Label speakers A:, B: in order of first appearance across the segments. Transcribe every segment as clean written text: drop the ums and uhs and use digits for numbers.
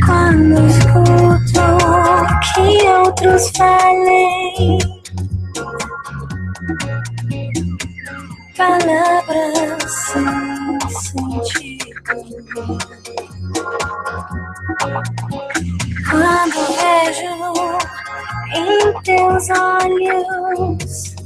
A: Quando escuto que outros falem palavras sem sentido, quando vejo em teus olhos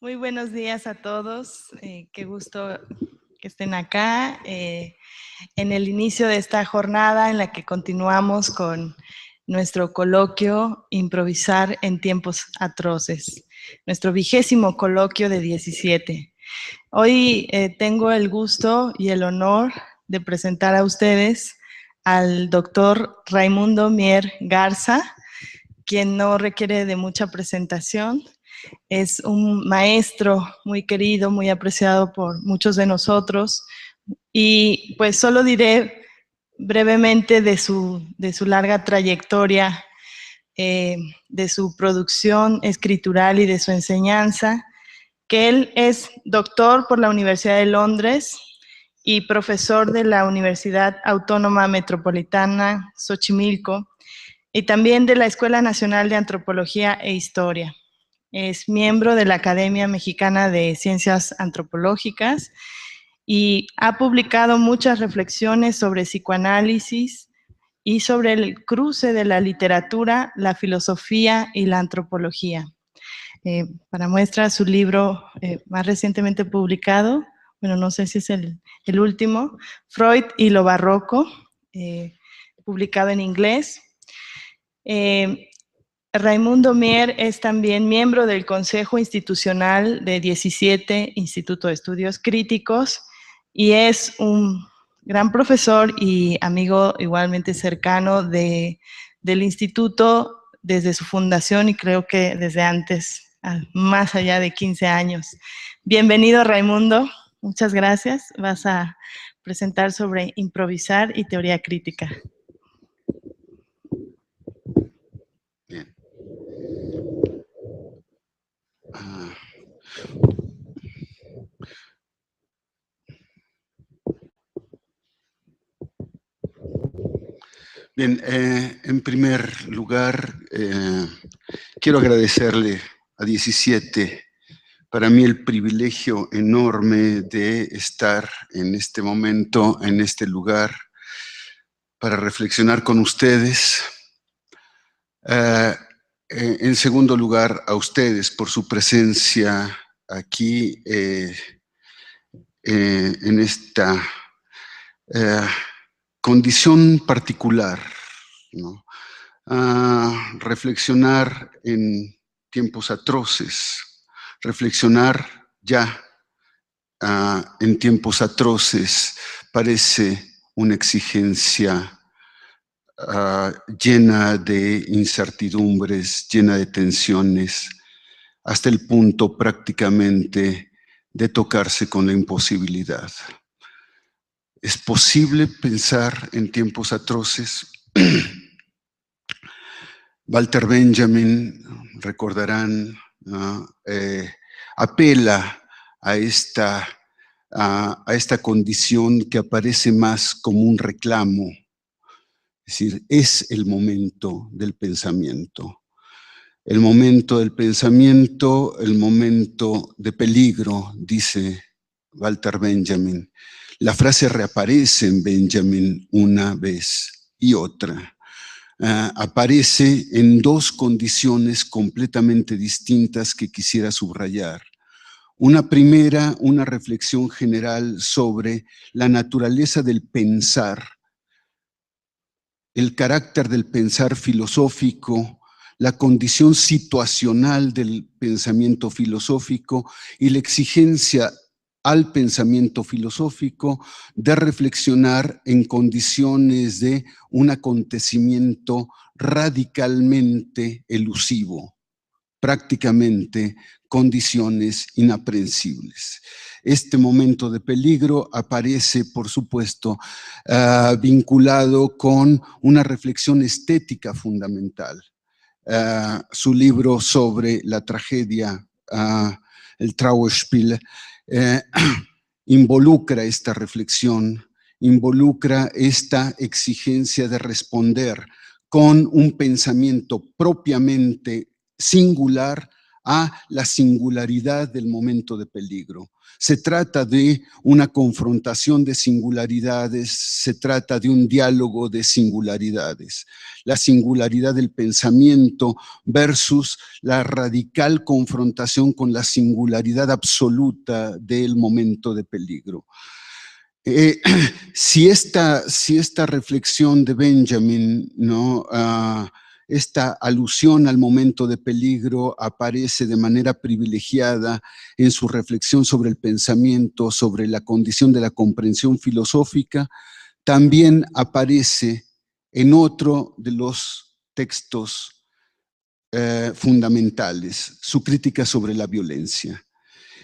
B: Muy buenos días a todos, qué gusto que estén acá en el inicio de esta jornada en la que continuamos con nuestro coloquio Improvisar en tiempos atroces, nuestro 20º coloquio de 17. Hoy tengo el gusto y el honor de presentar a ustedes al doctor Raimundo Mier Garza, quien no requiere de mucha presentación. Es un maestro muy querido, muy apreciado por muchos de nosotros, y pues solo diré brevemente de su larga trayectoria, de su producción escritural y de su enseñanza, que él es doctor por la Universidad de Londres y profesor de la Universidad Autónoma Metropolitana Xochimilco y también de la Escuela Nacional de Antropología e Historia. Es miembro de la Academia Mexicana de Ciencias Antropológicas y ha publicado muchas reflexiones sobre psicoanálisis y sobre el cruce de la literatura, la filosofía y la antropología. Para muestra su libro más recientemente publicado, bueno, no sé si es el último, Freud y lo barroco, publicado en inglés. Raimundo Mier es también miembro del Consejo Institucional de 17 Instituto de Estudios Críticos y es un gran profesor y amigo igualmente cercano del instituto desde su fundación y creo que desde antes, más allá de 15 años. Bienvenido, Raimundo. Muchas gracias. Vas a presentar sobre improvisar y teoría crítica.
C: Bien. Bien, en primer lugar, quiero agradecerle a 17, para mí el privilegio enorme de estar en este momento, en este lugar, para reflexionar con ustedes. En segundo lugar, a ustedes por su presencia aquí en esta condición particular, ¿no? Reflexionar en tiempos atroces, reflexionar ya en tiempos atroces parece una exigencia llena de incertidumbres, llena de tensiones, hasta el punto prácticamente de tocarse con la imposibilidad. ¿Es posible pensar en tiempos atroces? Walter Benjamin, recordarán, ¿no? Apela a esta condición que aparece más como un reclamo. Es decir, es el momento del pensamiento. El momento del pensamiento, el momento de peligro, dice Walter Benjamin. La frase reaparece en Benjamin una vez y otra. Aparece en dos condiciones completamente distintas que quisiera subrayar. Una primera, una reflexión general sobre la naturaleza del pensar, el carácter del pensar filosófico, la condición situacional del pensamiento filosófico y la exigencia al pensamiento filosófico de reflexionar en condiciones de un acontecimiento radicalmente elusivo, prácticamente condiciones inaprehensibles. Este momento de peligro aparece, por supuesto, vinculado con una reflexión estética fundamental. Su libro sobre la tragedia, el Trauerspiel, involucra esta reflexión, involucra esta exigencia de responder con un pensamiento propiamente singular a la singularidad del momento de peligro. Se trata de una confrontación de singularidades, se trata de un diálogo de singularidades. La singularidad del pensamiento versus la radical confrontación con la singularidad absoluta del momento de peligro. Si esta reflexión de Benjamin, ¿no? Esta alusión al momento de peligro aparece de manera privilegiada en su reflexión sobre el pensamiento, sobre la condición de la comprensión filosófica, también aparece en otro de los textos fundamentales, su crítica sobre la violencia.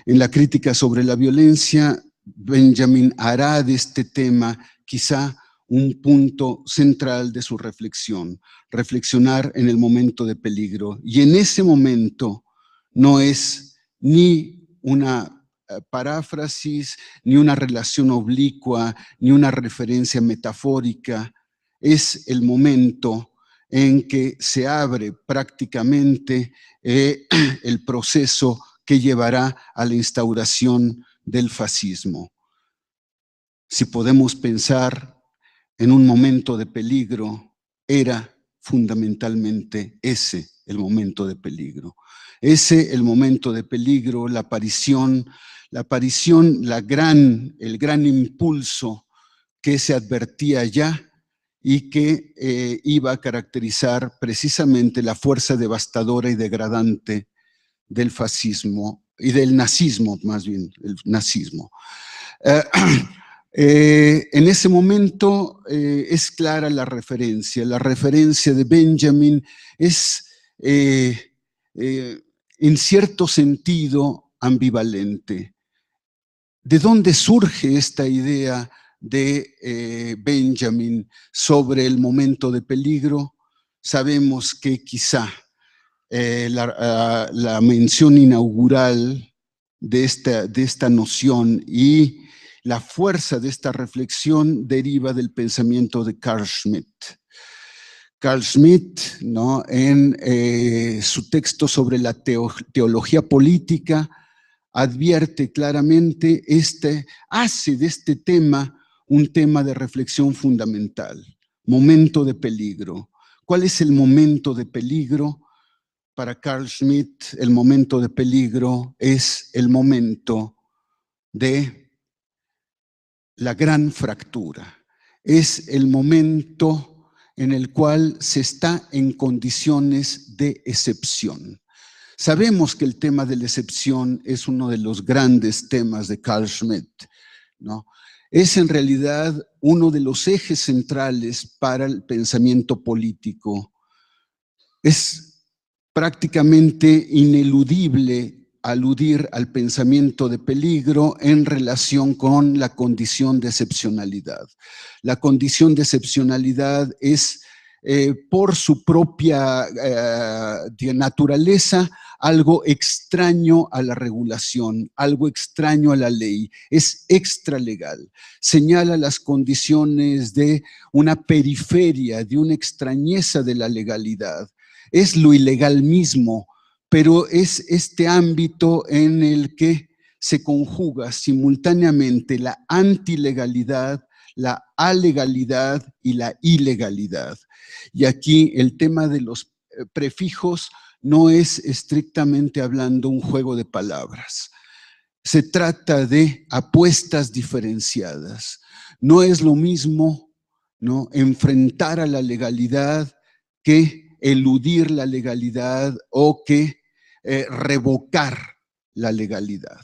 C: En la crítica sobre la violencia, Benjamin hará de este tema quizá un punto central de su reflexión, reflexionar en el momento de peligro. Y en ese momento no es ni una paráfrasis, ni una relación oblicua, ni una referencia metafórica, es el momento en que se abre prácticamente el proceso que llevará a la instauración del fascismo. Si podemos pensar en un momento de peligro, era fundamentalmente ese el momento de peligro. Ese el momento de peligro, la aparición, el gran impulso que se advertía ya y que iba a caracterizar precisamente la fuerza devastadora y degradante del fascismo y del nazismo, más bien, el nazismo. En ese momento es clara la referencia de Benjamin es en cierto sentido ambivalente. ¿De dónde surge esta idea de Benjamin sobre el momento de peligro? Sabemos que quizá la mención inaugural de esta noción y la fuerza de esta reflexión deriva del pensamiento de Carl Schmitt. Carl Schmitt, ¿no? En su texto sobre la teología política, advierte claramente, hace de este tema un tema de reflexión fundamental, momento de peligro. ¿Cuál es el momento de peligro? Para Carl Schmitt, el momento de peligro es el momento de la gran fractura. Es el momento en el cual se está en condiciones de excepción. Sabemos que el tema de la excepción es uno de los grandes temas de Carl Schmitt, ¿no? Es en realidad uno de los ejes centrales para el pensamiento político. Es prácticamente ineludible aludir al pensamiento de peligro en relación con la condición de excepcionalidad. La condición de excepcionalidad es, por su propia naturaleza, algo extraño a la regulación, algo extraño a la ley, es extralegal. Señala las condiciones de una periferia, de una extrañeza de la legalidad. Es lo ilegal mismo, pero es este ámbito en el que se conjuga simultáneamente la antilegalidad, la alegalidad y la ilegalidad. Y aquí el tema de los prefijos no es estrictamente hablando un juego de palabras. Se trata de apuestas diferenciadas. No es lo mismo, ¿no?, enfrentar a la legalidad que eludir la legalidad o que revocar la legalidad.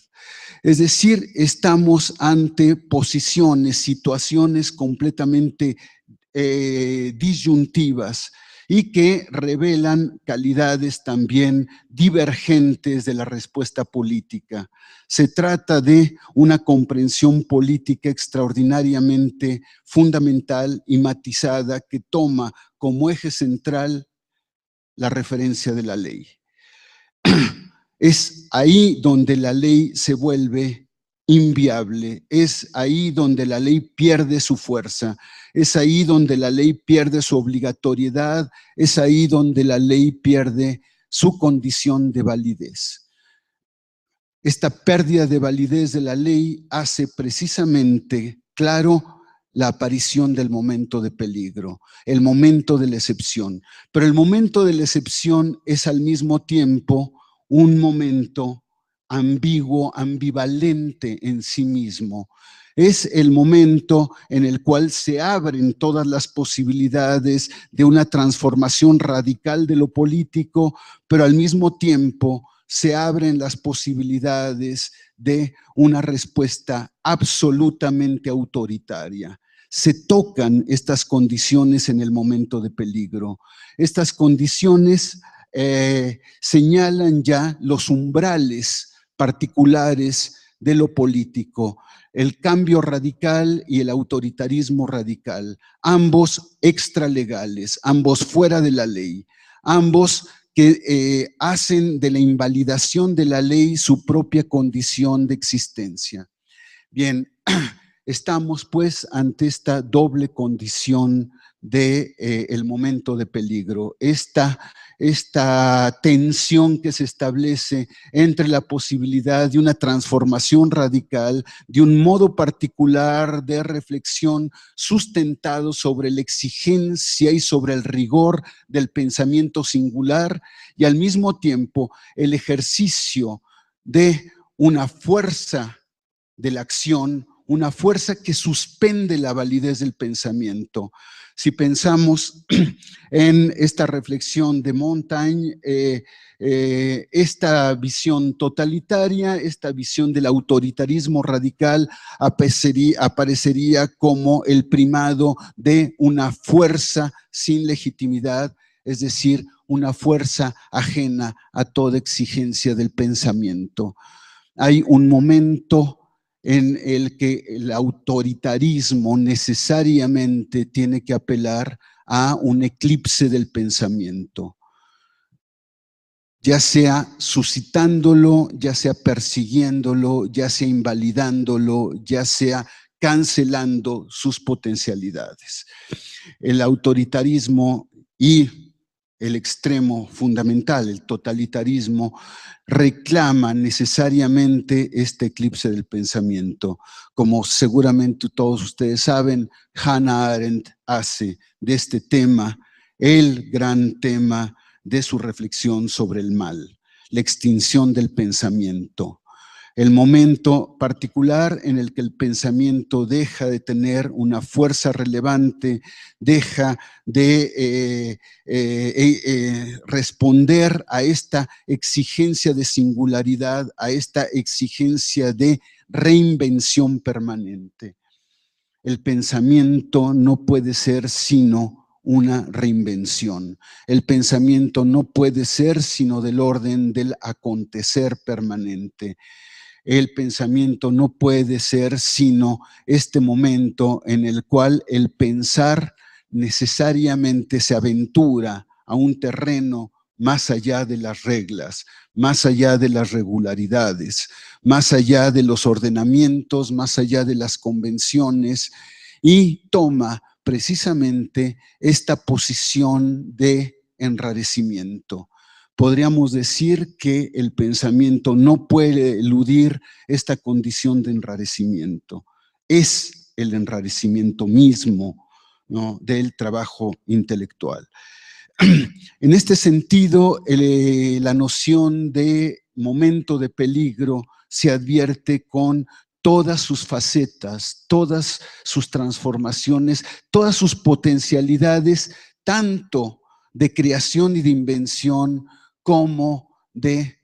C: Es decir, estamos ante posiciones, situaciones completamente disyuntivas y que revelan calidades también divergentes de la respuesta política. Se trata de una comprensión política extraordinariamente fundamental y matizada que toma como eje central la referencia de la ley. Es ahí donde la ley se vuelve inviable, es ahí donde la ley pierde su fuerza, es ahí donde la ley pierde su obligatoriedad, es ahí donde la ley pierde su condición de validez. Esta pérdida de validez de la ley hace precisamente claro la aparición del momento de peligro, el momento de la excepción. Pero el momento de la excepción es al mismo tiempo un momento ambiguo, ambivalente en sí mismo. Es el momento en el cual se abren todas las posibilidades de una transformación radical de lo político, pero al mismo tiempo se abren las posibilidades de una respuesta absolutamente autoritaria. Se tocan estas condiciones en el momento de peligro. Estas condiciones señalan ya los umbrales particulares de lo político, el cambio radical y el autoritarismo radical, ambos extralegales, ambos fuera de la ley, ambos que hacen de la invalidación de la ley su propia condición de existencia. Bien, estamos pues ante esta doble condición de el momento de peligro, esta tensión que se establece entre la posibilidad de una transformación radical, de un modo particular de reflexión sustentado sobre la exigencia y sobre el rigor del pensamiento singular, y al mismo tiempo el ejercicio de una fuerza de la acción, una fuerza que suspende la validez del pensamiento. Si pensamos en esta reflexión de Montaigne, esta visión totalitaria, esta visión del autoritarismo radical aparecería como el primado de una fuerza sin legitimidad, es decir, una fuerza ajena a toda exigencia del pensamiento. Hay un momento en el que el autoritarismo necesariamente tiene que apelar a un eclipse del pensamiento, ya sea suscitándolo, ya sea persiguiéndolo, ya sea invalidándolo, ya sea cancelando sus potencialidades. El autoritarismo y el extremo fundamental, el totalitarismo, reclama necesariamente este eclipse del pensamiento. Como seguramente todos ustedes saben, Hannah Arendt hace de este tema el gran tema de su reflexión sobre el mal, la extinción del pensamiento. el momento particular en el que el pensamiento deja de tener una fuerza relevante, deja de responder a esta exigencia de singularidad, a esta exigencia de reinvención permanente. El pensamiento no puede ser sino una reinvención. El pensamiento no puede ser sino del orden del acontecer permanente. El pensamiento no puede ser sino este momento en el cual el pensar necesariamente se aventura a un terreno más allá de las reglas, más allá de las regularidades, más allá de los ordenamientos, más allá de las convenciones, y toma precisamente esta posición de enrarecimiento. Podríamos decir que el pensamiento no puede eludir esta condición de enrarecimiento. Es el enrarecimiento mismo, ¿no?, del trabajo intelectual. En este sentido, la noción de momento de peligro se advierte con todas sus facetas, todas sus transformaciones, todas sus potencialidades, tanto de creación y de invención como de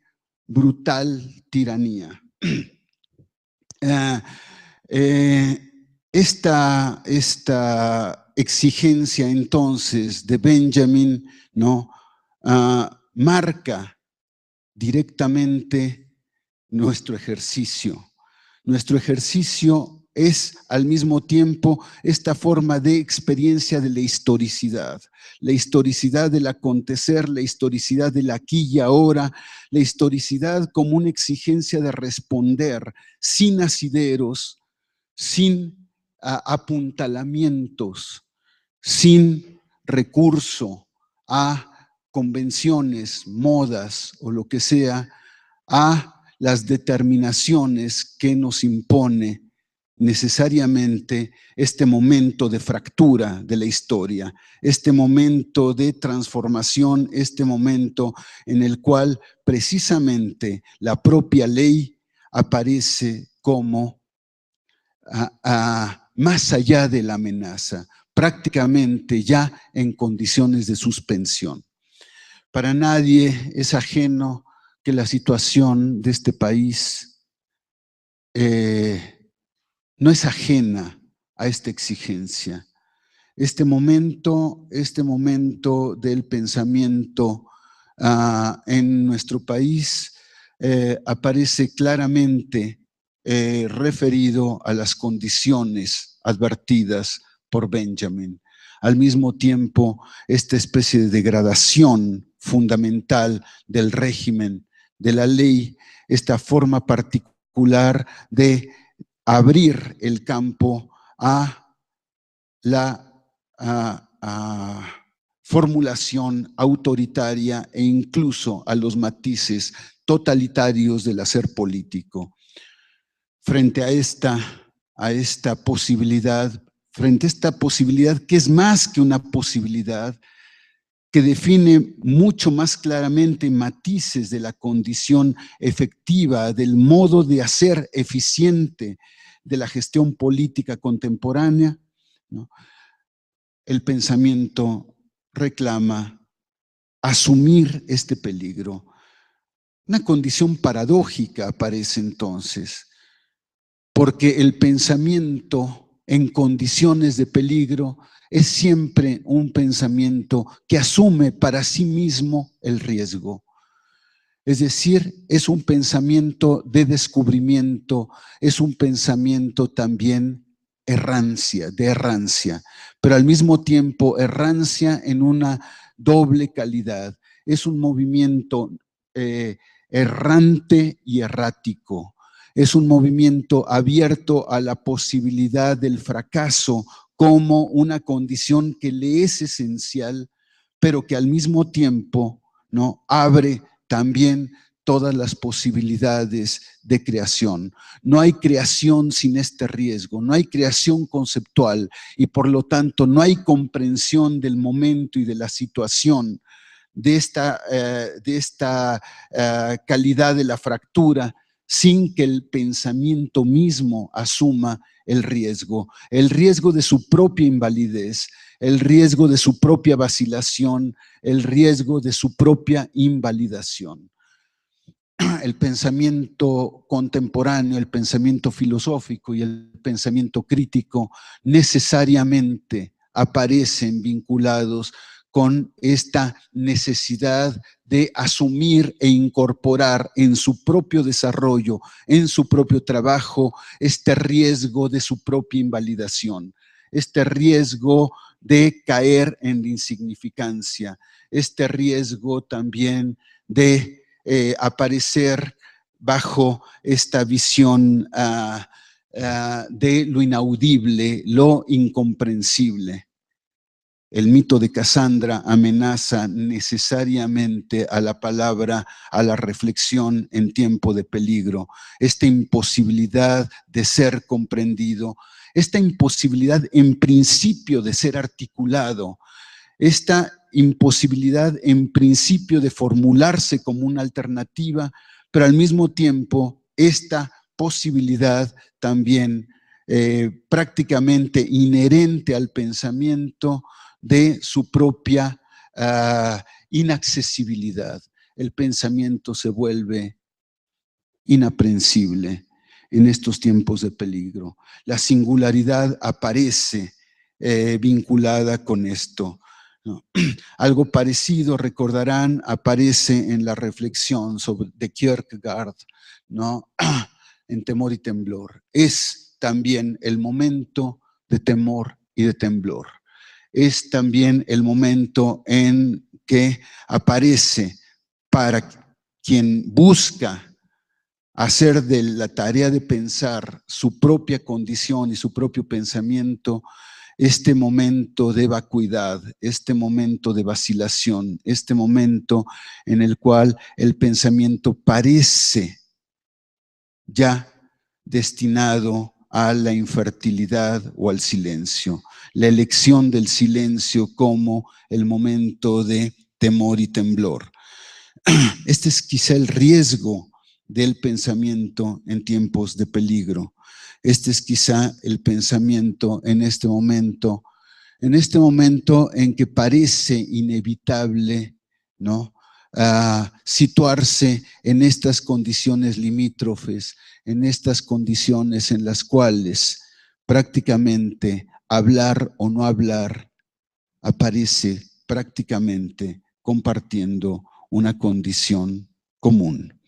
C: brutal tiranía. Esta exigencia entonces de Benjamin, ¿no?, marca directamente nuestro ejercicio. Nuestro ejercicio es al mismo tiempo esta forma de experiencia de la historicidad del acontecer, la historicidad del aquí y ahora, la historicidad como una exigencia de responder sin asideros, sin apuntalamientos, sin recurso a convenciones, modas o lo que sea, a las determinaciones que nos impone necesariamente este momento de fractura de la historia, este momento de transformación, este momento en el cual precisamente la propia ley aparece como más allá de la amenaza, prácticamente ya en condiciones de suspensión. Para nadie es ajeno que la situación de este país no es ajena a esta exigencia. Este momento del pensamiento en nuestro país aparece claramente referido a las condiciones advertidas por Benjamin. Al mismo tiempo, esta especie de degradación fundamental del régimen, de la ley, esta forma particular de abrir el campo a la formulación autoritaria e incluso a los matices totalitarios del hacer político. Frente a esta posibilidad, que es más que una posibilidad, que define mucho más claramente matices de la condición efectiva, del modo de hacer eficiente de la gestión política contemporánea, ¿no?, el pensamiento reclama asumir este peligro. Una condición paradójica aparece entonces, porque el pensamiento en condiciones de peligro es siempre un pensamiento que asume para sí mismo el riesgo. Es decir, es un pensamiento de descubrimiento, es un pensamiento también de errancia, pero al mismo tiempo errancia en una doble calidad. Es un movimiento errante y errático. Es un movimiento abierto a la posibilidad del fracaso como una condición que le es esencial, pero que al mismo tiempo, ¿no?, abre también todas las posibilidades de creación. No hay creación sin este riesgo, no hay creación conceptual y por lo tanto no hay comprensión del momento y de la situación de esta calidad de la fractura sin que el pensamiento mismo asuma el riesgo de su propia invalidez, el riesgo de su propia vacilación, el riesgo de su propia invalidación. El pensamiento contemporáneo, el pensamiento filosófico y el pensamiento crítico necesariamente aparecen vinculados con esta necesidad de asumir e incorporar en su propio desarrollo, en su propio trabajo, este riesgo de su propia invalidación, este riesgo de caer en la insignificancia, este riesgo también de aparecer bajo esta visión de lo inaudible, lo incomprensible. El mito de Casandra amenaza necesariamente a la palabra, a la reflexión en tiempo de peligro. Esta imposibilidad de ser comprendido, esta imposibilidad en principio de ser articulado, esta imposibilidad en principio de formularse como una alternativa, pero al mismo tiempo esta posibilidad también prácticamente inherente al pensamiento de su propia inaccesibilidad. El pensamiento se vuelve inaprensible en estos tiempos de peligro. La singularidad aparece vinculada con esto, ¿no? Algo parecido, recordarán, aparece en la reflexión de Kierkegaard, ¿no? En Temor y Temblor. Es también el momento de temor y de temblor. Es también el momento en que aparece para quien busca hacer de la tarea de pensar su propia condición y su propio pensamiento este momento de vacuidad, este momento de vacilación, este momento en el cual el pensamiento parece ya destinado a la infertilidad o al silencio. La elección del silencio como el momento de temor y temblor. Este es quizá el riesgo del pensamiento en tiempos de peligro. Este es quizá el pensamiento en este momento en que parece inevitable, ¿no? Situarse en estas condiciones limítrofes, en estas condiciones en las cuales prácticamente hablar o no hablar aparece prácticamente compartiendo una condición común,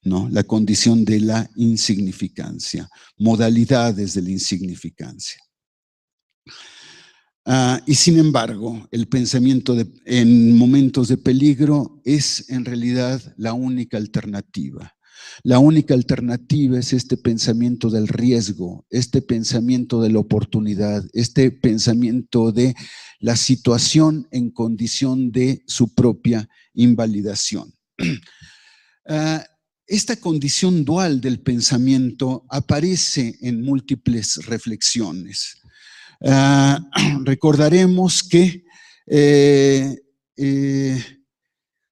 C: ¿no? La condición de la insignificancia, modalidades de la insignificancia. Y sin embargo, el pensamiento en momentos de peligro es en realidad la única alternativa. La única alternativa es este pensamiento del riesgo, este pensamiento de la oportunidad, este pensamiento de la situación en condición de su propia invalidación. Esta condición dual del pensamiento aparece en múltiples reflexiones. Recordaremos que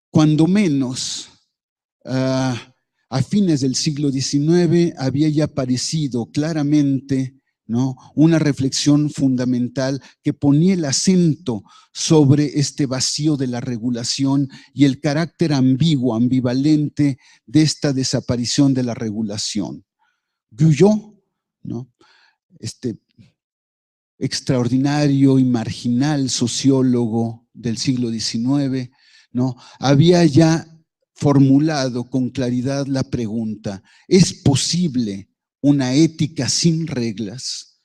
C: cuando menos a fines del siglo XIX había ya aparecido claramente, ¿no?, una reflexión fundamental que ponía el acento sobre este vacío de la regulación y el carácter ambiguo, ambivalente de esta desaparición de la regulación. Guyot, ¿no?, este extraordinario y marginal sociólogo del siglo XIX, ¿no?, había ya formulado con claridad la pregunta: ¿es posible una ética sin reglas?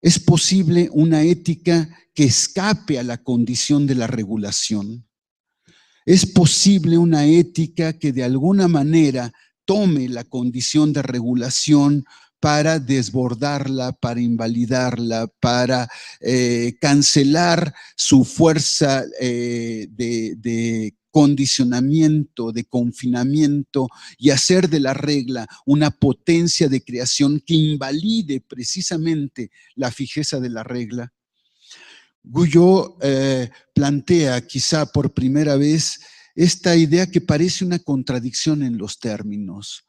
C: ¿Es posible una ética que escape a la condición de la regulación? ¿Es posible una ética que de alguna manera tome la condición de regulación para desbordarla, para invalidarla, para cancelar su fuerza de condicionamiento, de confinamiento, y hacer de la regla una potencia de creación que invalide precisamente la fijeza de la regla? Guyot plantea quizá por primera vez esta idea que parece una contradicción en los términos.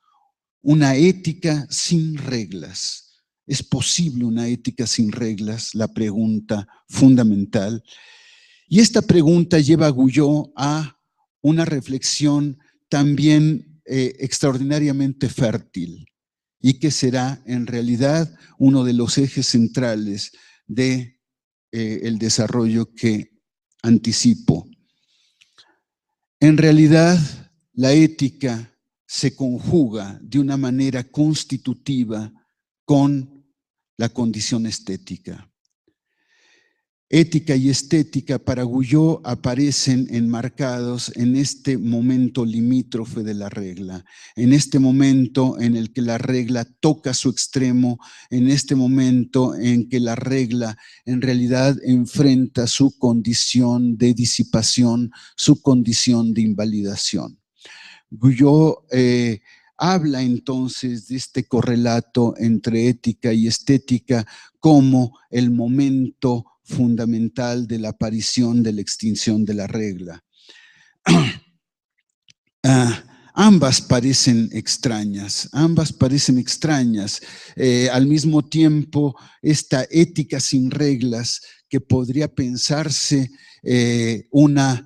C: una ética sin reglas. ¿Es posible una ética sin reglas? La pregunta fundamental. Y esta pregunta lleva a Guyot a una reflexión también extraordinariamente fértil y que será en realidad uno de los ejes centrales de el desarrollo que anticipo. En realidad, la ética se conjuga de una manera constitutiva con la condición estética. Ética y estética para Guyot aparecen enmarcados en este momento limítrofe de la regla, en este momento en el que la regla toca su extremo, en este momento en que la regla en realidad enfrenta su condición de disipación, su condición de invalidación. Guyot habla entonces de este correlato entre ética y estética como el momento fundamental de la aparición de la extinción de la regla. Ambas parecen extrañas, al mismo tiempo esta ética sin reglas que podría pensarse una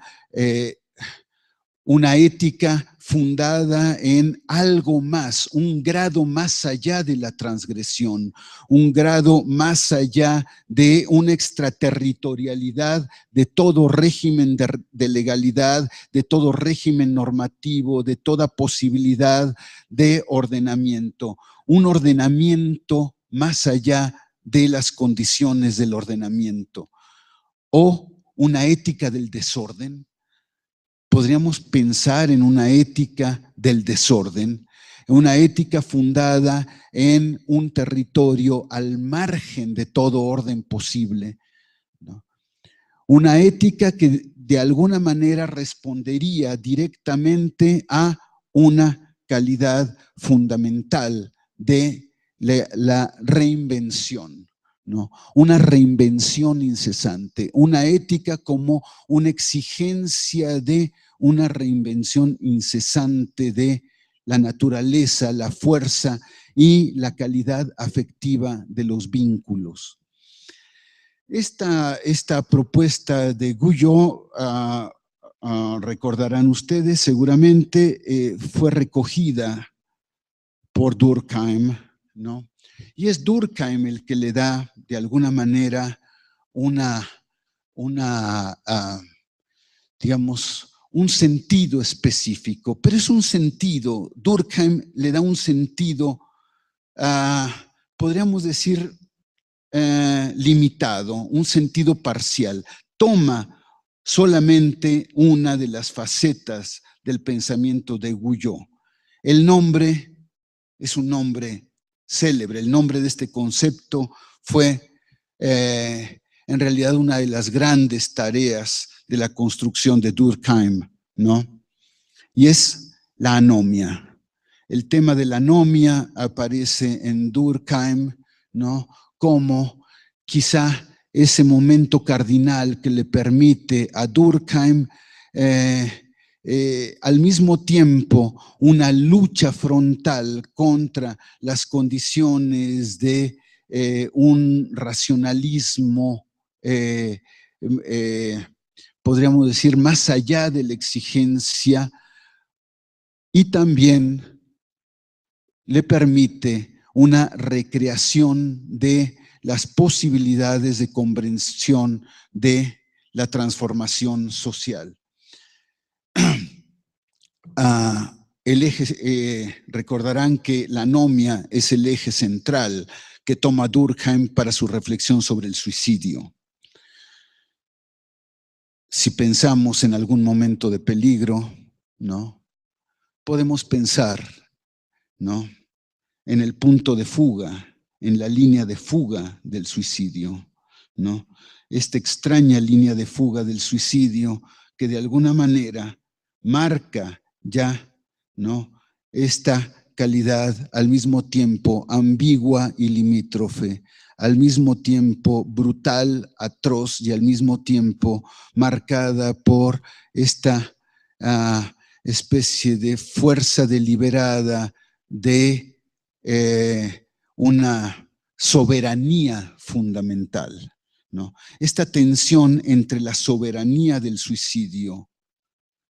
C: ética fundada en algo más, un grado más allá de la transgresión, un grado más allá de una extraterritorialidad de todo régimen de legalidad, de todo régimen normativo, de toda posibilidad de ordenamiento. Un ordenamiento más allá de las condiciones del ordenamiento. O una ética del desorden. Podríamos pensar en una ética del desorden, una ética fundada en un territorio al margen de todo orden posible, ¿no? Una ética que de alguna manera respondería directamente a una calidad fundamental de la reinvención, ¿no? Una reinvención incesante, una ética como una exigencia de una reinvención incesante de la naturaleza, la fuerza y la calidad afectiva de los vínculos. Esta propuesta de Guyot, recordarán ustedes seguramente, fue recogida por Durkheim, ¿no? Y es Durkheim el que le da de alguna manera digamos, un sentido específico, pero es un sentido, Durkheim le da un sentido, podríamos decir, limitado, un sentido parcial. Toma solamente una de las facetas del pensamiento de Guyot. El nombre es un nombre célebre, el nombre de este concepto fue en realidad una de las grandes tareas de la construcción de Durkheim, ¿no? Y es la anomia. El tema de la anomia aparece en Durkheim, ¿no? Como quizá ese momento cardinal que le permite a Durkheim al mismo tiempo una lucha frontal contra las condiciones de un racionalismo, podríamos decir, más allá de la exigencia, y también le permite una recreación de las posibilidades de comprensión de la transformación social. El eje, recordarán que la anomia es el eje central que toma Durkheim para su reflexión sobre el suicidio. Si pensamos en algún momento de peligro, ¿no? Podemos pensar, ¿no?, en el punto de fuga, en la línea de fuga del suicidio, ¿no? Esta extraña línea de fuga del suicidio que de alguna manera marca ya, ¿no?, esta calidad al mismo tiempo ambigua y limítrofe, al mismo tiempo brutal, atroz y al mismo tiempo marcada por esta especie de fuerza deliberada de una soberanía fundamental, ¿no? Esta tensión entre la soberanía del suicidio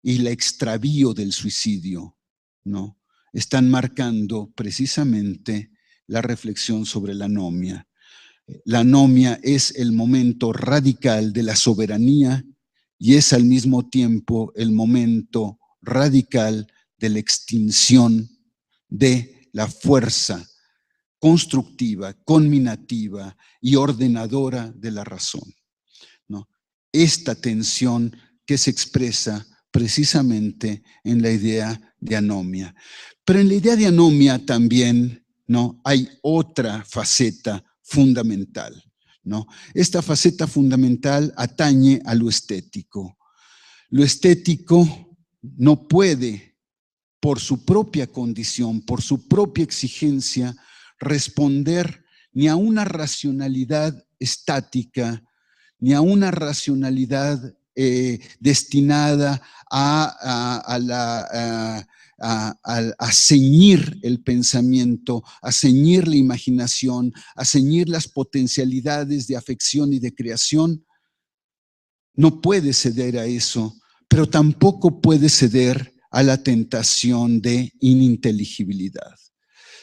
C: y el extravío del suicidio, ¿no? Están marcando precisamente la reflexión sobre la anomia. La anomia es el momento radical de la soberanía y es al mismo tiempo el momento radical de la extinción de la fuerza constructiva, conminativa y ordenadora de la razón, ¿no? Esta tensión que se expresa precisamente en la idea de anomia. Pero en la idea de anomia también, ¿no?, hay otra faceta fundamental, ¿no? Esta faceta fundamental atañe a lo estético. Lo estético no puede, por su propia condición, por su propia exigencia, responder ni a una racionalidad estática, ni a una racionalidad destinada a ceñir el pensamiento, a ceñir la imaginación, a ceñir las potencialidades de afección y de creación. No puede ceder a eso, pero tampoco puede ceder a la tentación de ininteligibilidad.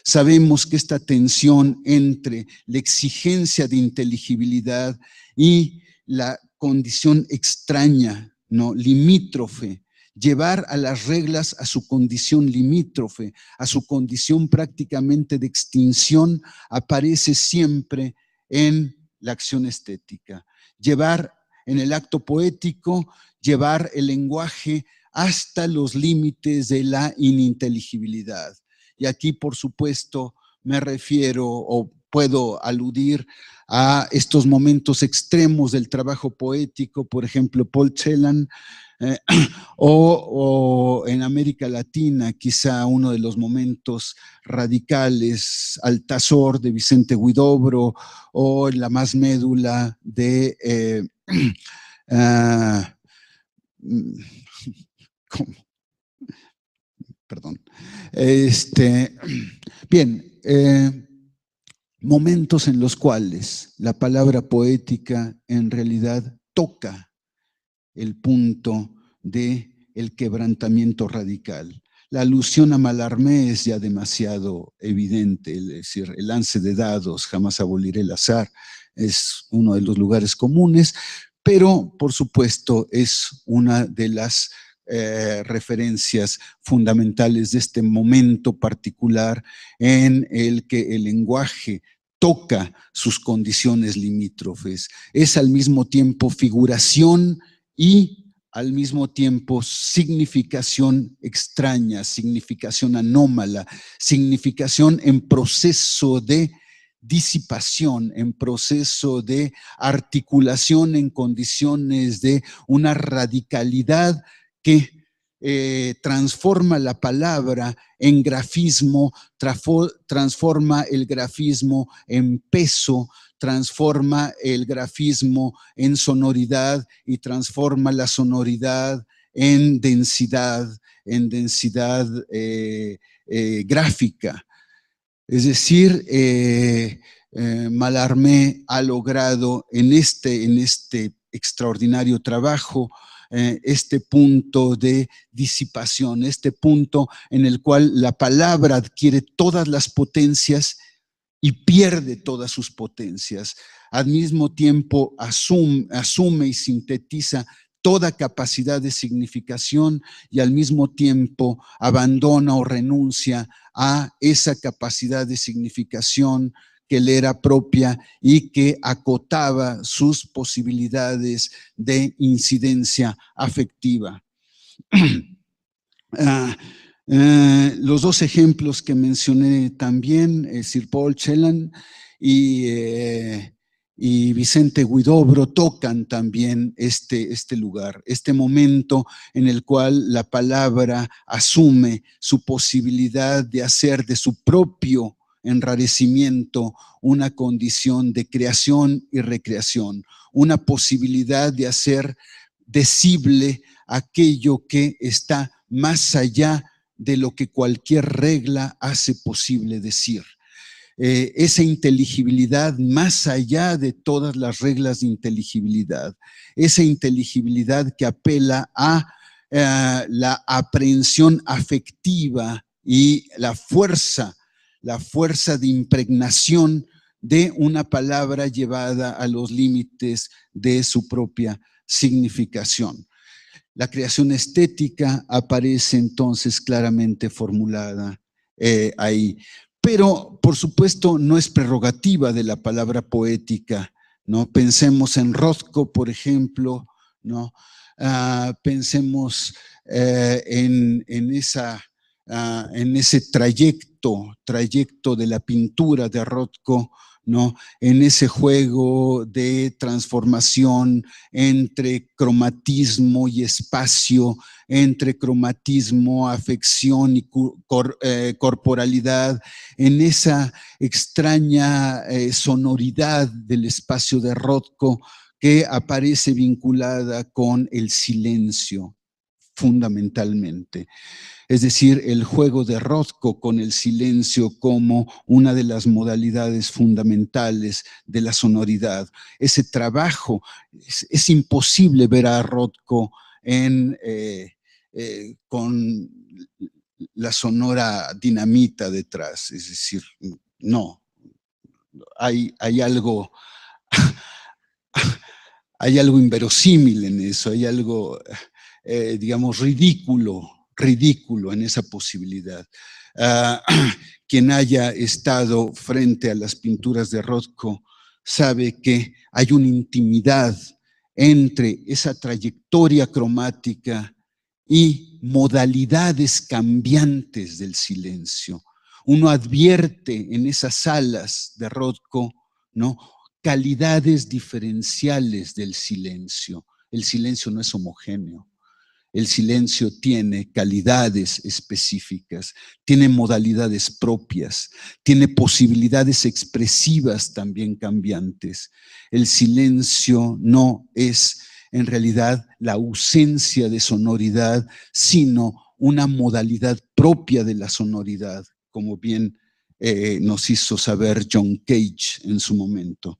C: Sabemos que esta tensión entre la exigencia de inteligibilidad y la condición extraña, ¿no?, limítrofe, llevar a las reglas a su condición limítrofe, a su condición prácticamente de extinción, aparece siempre en la acción estética. Llevar en el acto poético, llevar el lenguaje hasta los límites de la ininteligibilidad. Y aquí, por supuesto, me refiero o puedo aludir a estos momentos extremos del trabajo poético, por ejemplo, Paul Celan, o en América Latina, quizá uno de los momentos radicales, Altazor de Vicente Huidobro, o La más médula de... Perdón. Bien, momentos en los cuales la palabra poética en realidad toca el punto del quebrantamiento radical. La alusión a Mallarmé es ya demasiado evidente, es decir, el lance de dados, jamás aboliré el azar, es uno de los lugares comunes, pero por supuesto es una de las referencias fundamentales de este momento particular en el que el lenguaje toca sus condiciones limítrofes. Es al mismo tiempo figuración y al mismo tiempo significación extraña, significación anómala, significación en proceso de disipación, en proceso de articulación en condiciones de una radicalidad que transforma la palabra en grafismo, transforma el grafismo en peso, transforma el grafismo en sonoridad y transforma la sonoridad en densidad gráfica. Es decir, Mallarmé ha logrado en este extraordinario trabajo este punto de disipación, este punto en el cual la palabra adquiere todas las potencias y pierde todas sus potencias. Al mismo tiempo asume y sintetiza toda capacidad de significación y al mismo tiempo abandona o renuncia a esa capacidad de significación que le era propia y que acotaba sus posibilidades de incidencia afectiva. Los dos ejemplos que mencioné también, Sir Paul Celan y Vicente Huidobro, tocan también este lugar, este momento en el cual la palabra asume su posibilidad de hacer de su propio enrarecimiento una condición de creación y recreación, una posibilidad de hacer decible aquello que está más allá de lo que cualquier regla hace posible decir. Esa inteligibilidad más allá de todas las reglas de inteligibilidad, esa inteligibilidad que apela a la aprehensión afectiva y la fuerza de impregnación de una palabra llevada a los límites de su propia significación. La creación estética aparece entonces claramente formulada ahí. Pero, por supuesto, no es prerrogativa de la palabra poética, ¿no? Pensemos en Rothko, por ejemplo, ¿no? Pensemos en ese trayecto de la pintura de Rothko, ¿no? En ese juego de transformación entre cromatismo y espacio, entre cromatismo, afección y corporalidad, en esa extraña sonoridad del espacio de Rothko que aparece vinculada con el silencio, fundamentalmente. Es decir, el juego de Rothko con el silencio como una de las modalidades fundamentales de la sonoridad. Ese trabajo, es imposible ver a Rothko con la sonora dinamita detrás, es decir, no, hay algo inverosímil en eso, hay algo, digamos, ridículo en esa posibilidad. Quien haya estado frente a las pinturas de Rothko sabe que hay una intimidad entre esa trayectoria cromática y modalidades cambiantes del silencio. Uno advierte en esas salas de Rothko, ¿no?, calidades diferenciales del silencio. El silencio no es homogéneo. El silencio tiene calidades específicas, tiene modalidades propias, tiene posibilidades expresivas también cambiantes. El silencio no es en realidad la ausencia de sonoridad, sino una modalidad propia de la sonoridad, como bien nos hizo saber John Cage en su momento.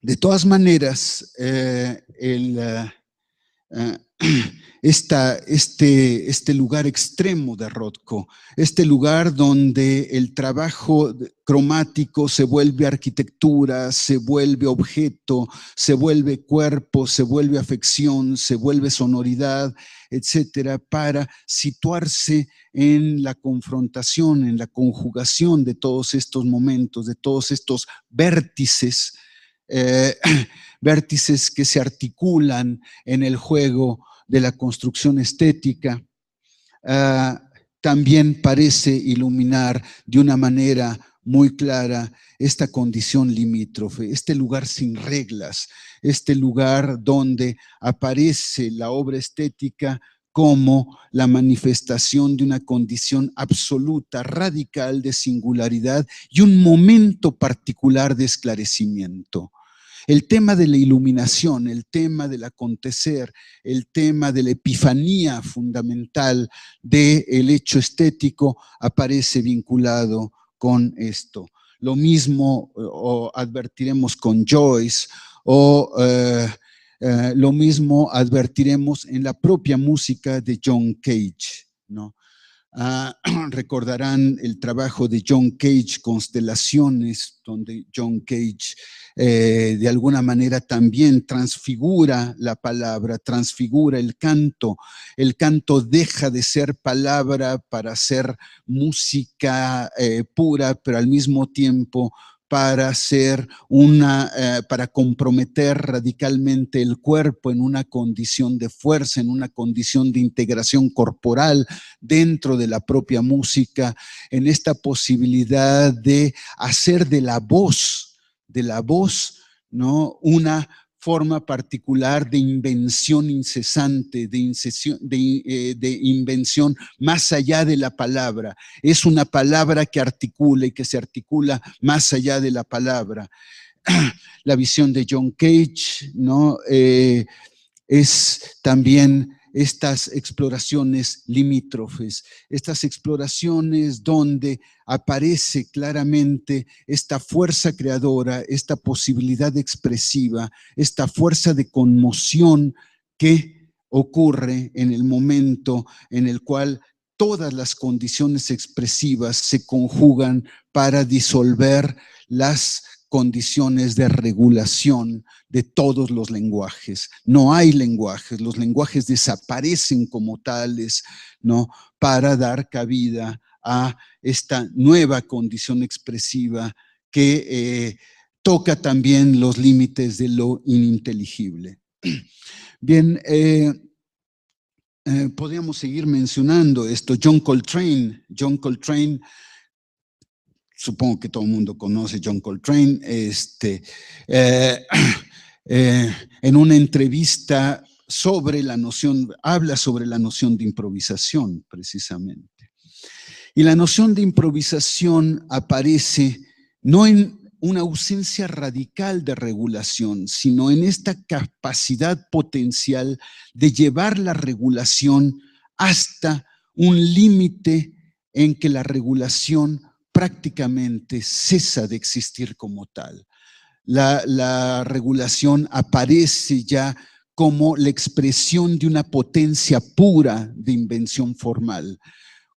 C: De todas maneras, este lugar extremo de Rothko, este lugar donde el trabajo cromático se vuelve arquitectura, se vuelve objeto, se vuelve cuerpo, se vuelve afección, se vuelve sonoridad, etcétera, para situarse en la confrontación, en la conjugación de todos estos momentos, de todos estos vértices, vértices que se articulan en el juego de la construcción estética, también parece iluminar de una manera muy clara esta condición limítrofe, este lugar sin reglas, este lugar donde aparece la obra estética como la manifestación de una condición absoluta, radical de singularidad y un momento particular de esclarecimiento. El tema de la iluminación, el tema del acontecer, el tema de la epifanía fundamental del hecho estético aparece vinculado con esto. Lo mismo advertiremos con Joyce o lo mismo advertiremos en la propia música de John Cage, ¿no? Recordarán el trabajo de John Cage, Constelaciones, donde John Cage de alguna manera también transfigura la palabra, transfigura el canto. El canto deja de ser palabra para ser música pura, pero al mismo tiempo para para comprometer radicalmente el cuerpo en una condición de fuerza, en una condición de integración corporal dentro de la propia música, en esta posibilidad de hacer de la voz, ¿no?, una forma particular de invención incesante, de invención más allá de la palabra. Es una palabra que articula y que se articula más allá de la palabra. La visión de John Cage, ¿no?, es también estas exploraciones limítrofes, estas exploraciones donde aparece claramente esta fuerza creadora, esta posibilidad expresiva, esta fuerza de conmoción que ocurre en el momento en el cual todas las condiciones expresivas se conjugan para disolver las condiciones de regulación de todos los lenguajes. No hay lenguajes, los lenguajes desaparecen como tales, ¿no? Para dar cabida a esta nueva condición expresiva que toca también los límites de lo ininteligible. Bien, podríamos seguir mencionando esto. John Coltrane, supongo que todo el mundo conoce John Coltrane, en una entrevista sobre la noción, habla sobre la noción de improvisación, precisamente. Y la noción de improvisación aparece no en una ausencia radical de regulación, sino en esta capacidad potencial de llevar la regulación hasta un límite en que la regulación prácticamente cesa de existir como tal. La regulación aparece ya como la expresión de una potencia pura de invención formal,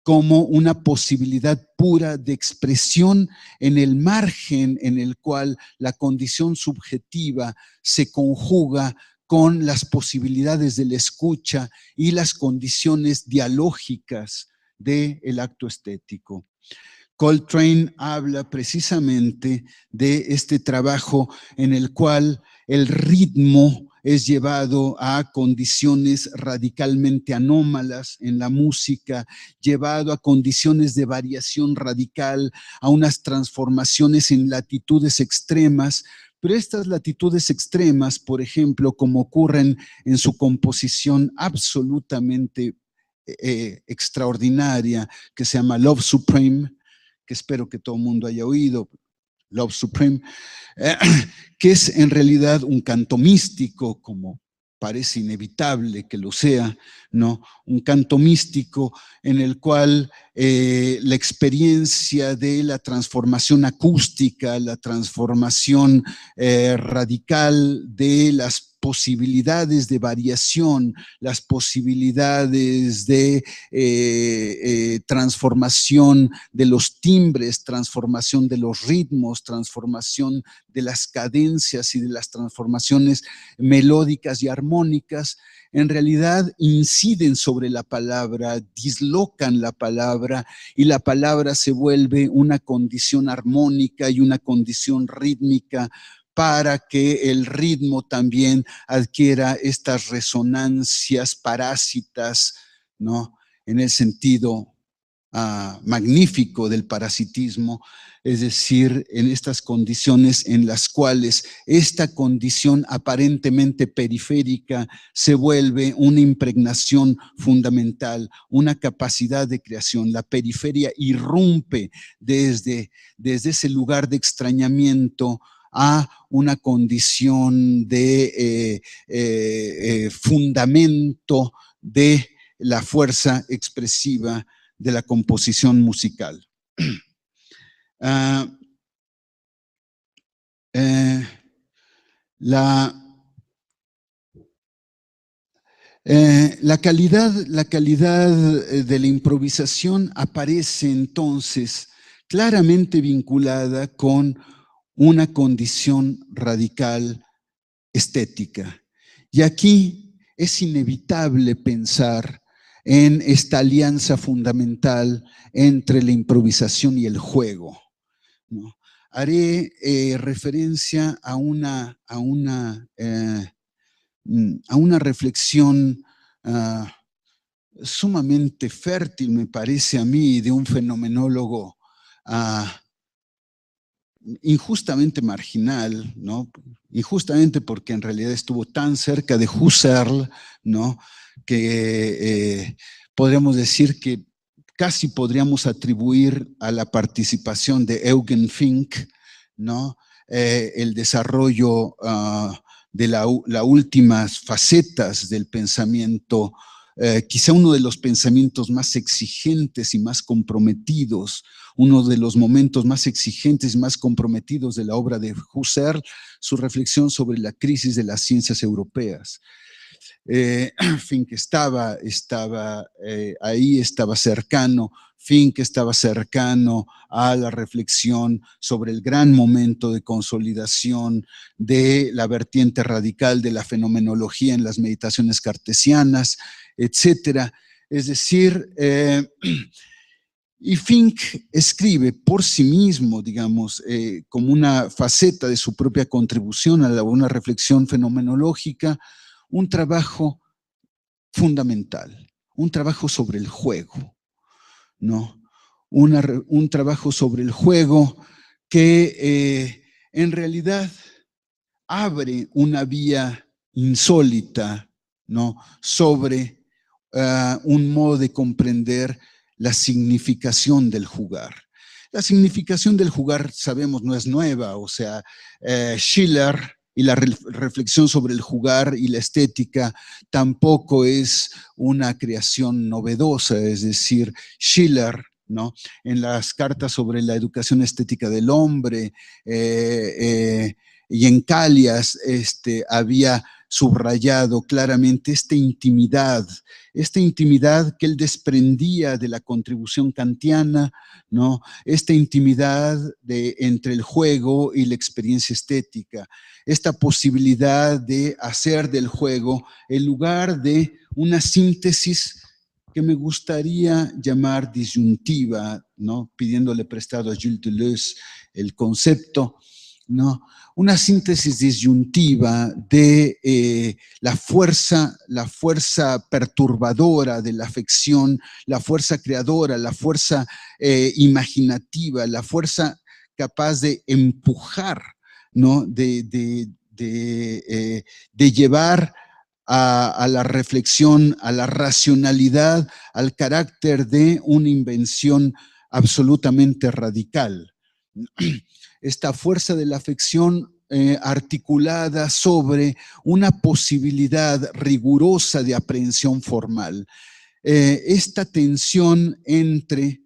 C: como una posibilidad pura de expresión en el margen en el cual la condición subjetiva se conjuga con las posibilidades de la escucha y las condiciones dialógicas del acto estético. Coltrane habla precisamente de este trabajo en el cual el ritmo es llevado a condiciones radicalmente anómalas en la música, llevado a condiciones de variación radical, a unas transformaciones en latitudes extremas, pero estas latitudes extremas, por ejemplo, como ocurren en su composición absolutamente extraordinaria, que se llama Love Supreme, que espero que todo el mundo haya oído, Love Supreme, que es en realidad un canto místico, como parece inevitable que lo sea, ¿no? Un canto místico en el cual la experiencia de la transformación acústica, la transformación radical de las posibilidades de variación, las posibilidades de transformación de los timbres, transformación de los ritmos, transformación de las cadencias y de las transformaciones melódicas y armónicas, en realidad inciden sobre la palabra, dislocan la palabra y la palabra se vuelve una condición armónica y una condición rítmica para que el ritmo también adquiera estas resonancias parásitas, ¿no? En el sentido magnífico del parasitismo, es decir, en estas condiciones en las cuales esta condición aparentemente periférica se vuelve una impregnación fundamental, una capacidad de creación. La periferia irrumpe desde ese lugar de extrañamiento a una condición de fundamento de la fuerza expresiva de la composición musical. La calidad de la improvisación aparece entonces claramente vinculada con una condición radical estética. Y aquí es inevitable pensar en esta alianza fundamental entre la improvisación y el juego, ¿no? Haré referencia a una reflexión sumamente fértil, me parece a mí, de un fenomenólogo injustamente marginal, ¿no? Injustamente porque en realidad estuvo tan cerca de Husserl, ¿no? Que podríamos decir que casi podríamos atribuir a la participación de Eugen Fink, ¿no? El desarrollo de las últimas facetas del pensamiento quizá uno de los pensamientos más exigentes y más comprometidos, uno de los momentos más exigentes y más comprometidos de la obra de Husserl, su reflexión sobre la crisis de las ciencias europeas. Fink estaba ahí, estaba cercano. Fink estaba cercano a la reflexión sobre el gran momento de consolidación de la vertiente radical de la fenomenología en las meditaciones cartesianas, etcétera. Es decir, y Fink escribe por sí mismo, digamos, como una faceta de su propia contribución a una reflexión fenomenológica, un trabajo fundamental, un trabajo sobre el juego, ¿no? Un trabajo sobre el juego que en realidad abre una vía insólita, ¿no? Sobre un modo de comprender la significación del jugar. La significación del jugar, sabemos, no es nueva, o sea, Schiller y la reflexión sobre el jugar y la estética tampoco es una creación novedosa, es decir, Schiller, ¿no? En las cartas sobre la educación estética del hombre y en Calias había subrayado claramente esta intimidad que él desprendía de la contribución kantiana, ¿no? Esta intimidad entre el juego y la experiencia estética, esta posibilidad de hacer del juego el lugar de una síntesis que me gustaría llamar disyuntiva, ¿no? Pidiéndole prestado a Gilles Deleuze el concepto, ¿no? Una síntesis disyuntiva de la fuerza perturbadora de la afección, la fuerza creadora, la fuerza imaginativa, la fuerza capaz de empujar, ¿no? de llevar a la reflexión, a la racionalidad, al carácter de una invención absolutamente radical. Esta fuerza de la afección articulada sobre una posibilidad rigurosa de aprehensión formal. Esta tensión entre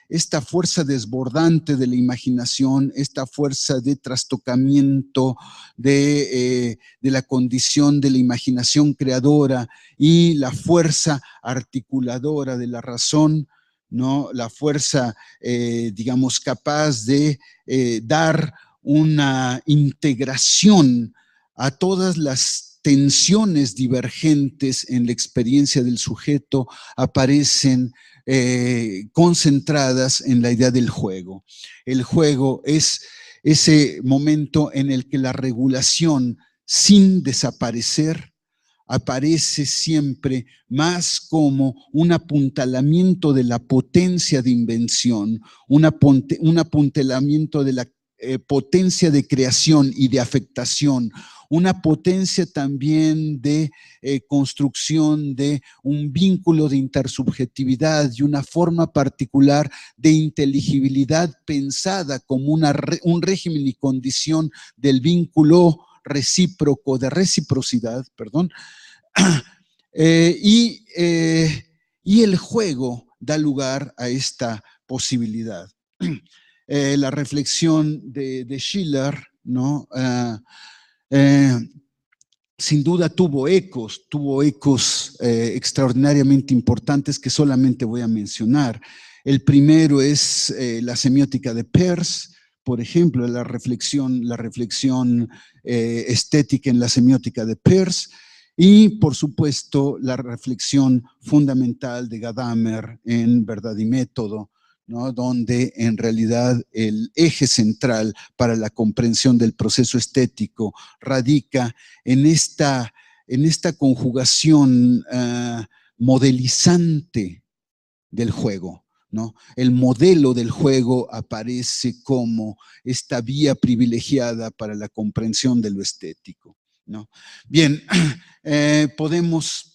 C: esta fuerza desbordante de la imaginación, esta fuerza de trastocamiento de la condición de la imaginación creadora y la fuerza articuladora de la razón, ¿no? La fuerza, digamos, capaz de dar una integración a todas las tensiones divergentes en la experiencia del sujeto, aparecen concentradas en la idea del juego. El juego es ese momento en el que la regulación, sin desaparecer, aparece siempre más como un apuntalamiento de la potencia de invención, un apuntalamiento de la potencia de creación y de afectación, una potencia también de construcción de un vínculo de intersubjetividad y una forma particular de inteligibilidad pensada como un régimen y condición del vínculo recíproco, de reciprocidad, perdón, y el juego da lugar a esta posibilidad. La reflexión de Schiller, ¿no? Sin duda tuvo ecos extraordinariamente importantes que solamente voy a mencionar. El primero es la semiótica de Peirce, por ejemplo, la reflexión estética en la semiótica de Peirce, y por supuesto la reflexión fundamental de Gadamer en Verdad y Método, ¿no? Donde en realidad el eje central para la comprensión del proceso estético radica en esta conjugación modelizante del juego, ¿no? El modelo del juego aparece como esta vía privilegiada para la comprensión de lo estético, ¿no? Bien, podemos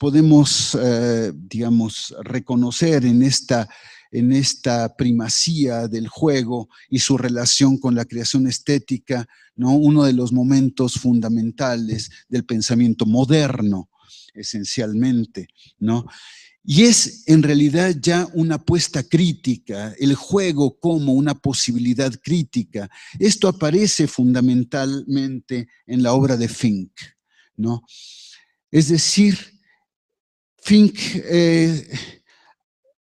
C: digamos, reconocer en esta primacía del juego y su relación con la creación estética, ¿no? Uno de los momentos fundamentales del pensamiento moderno, esencialmente, ¿no? Y es en realidad ya una apuesta crítica, el juego como una posibilidad crítica. Esto aparece fundamentalmente en la obra de Fink, ¿no? Es decir, Fink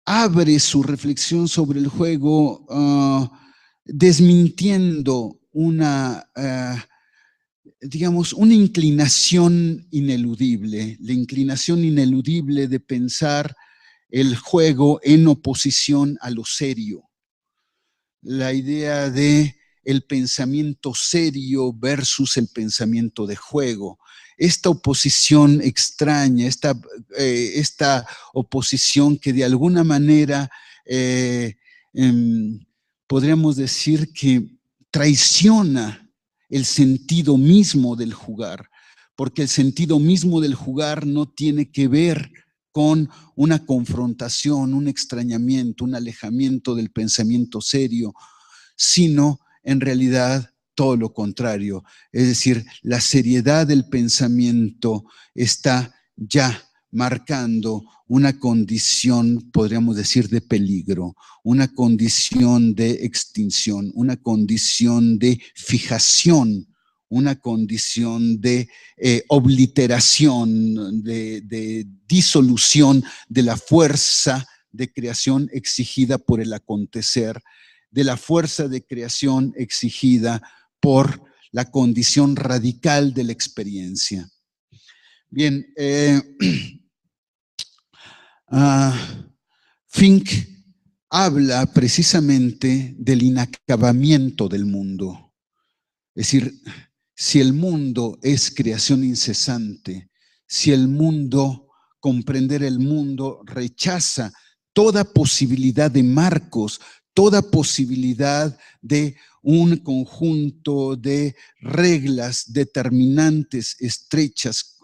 C: abre su reflexión sobre el juego desmintiendo una, digamos, una inclinación ineludible, la inclinación ineludible de pensar el juego en oposición a lo serio. La idea de el pensamiento serio versus el pensamiento de juego. Esta oposición extraña, esta oposición que de alguna manera podríamos decir que traiciona el sentido mismo del jugar, porque el sentido mismo del jugar no tiene que ver con una confrontación, un extrañamiento, un alejamiento del pensamiento serio, sino en realidad todo lo contrario. Es decir, la seriedad del pensamiento está ya marcando una condición, podríamos decir, de peligro, una condición de extinción, una condición de fijación, una condición de obliteración, de disolución de la fuerza de creación exigida por el acontecer, de la fuerza de creación exigida por la condición radical de la experiencia. Bien, Fink habla precisamente del inacabamiento del mundo. Es decir, si el mundo es creación incesante, si el mundo, comprender el mundo, rechaza toda posibilidad de marcos, toda posibilidad de un conjunto de reglas determinantes, estrechas,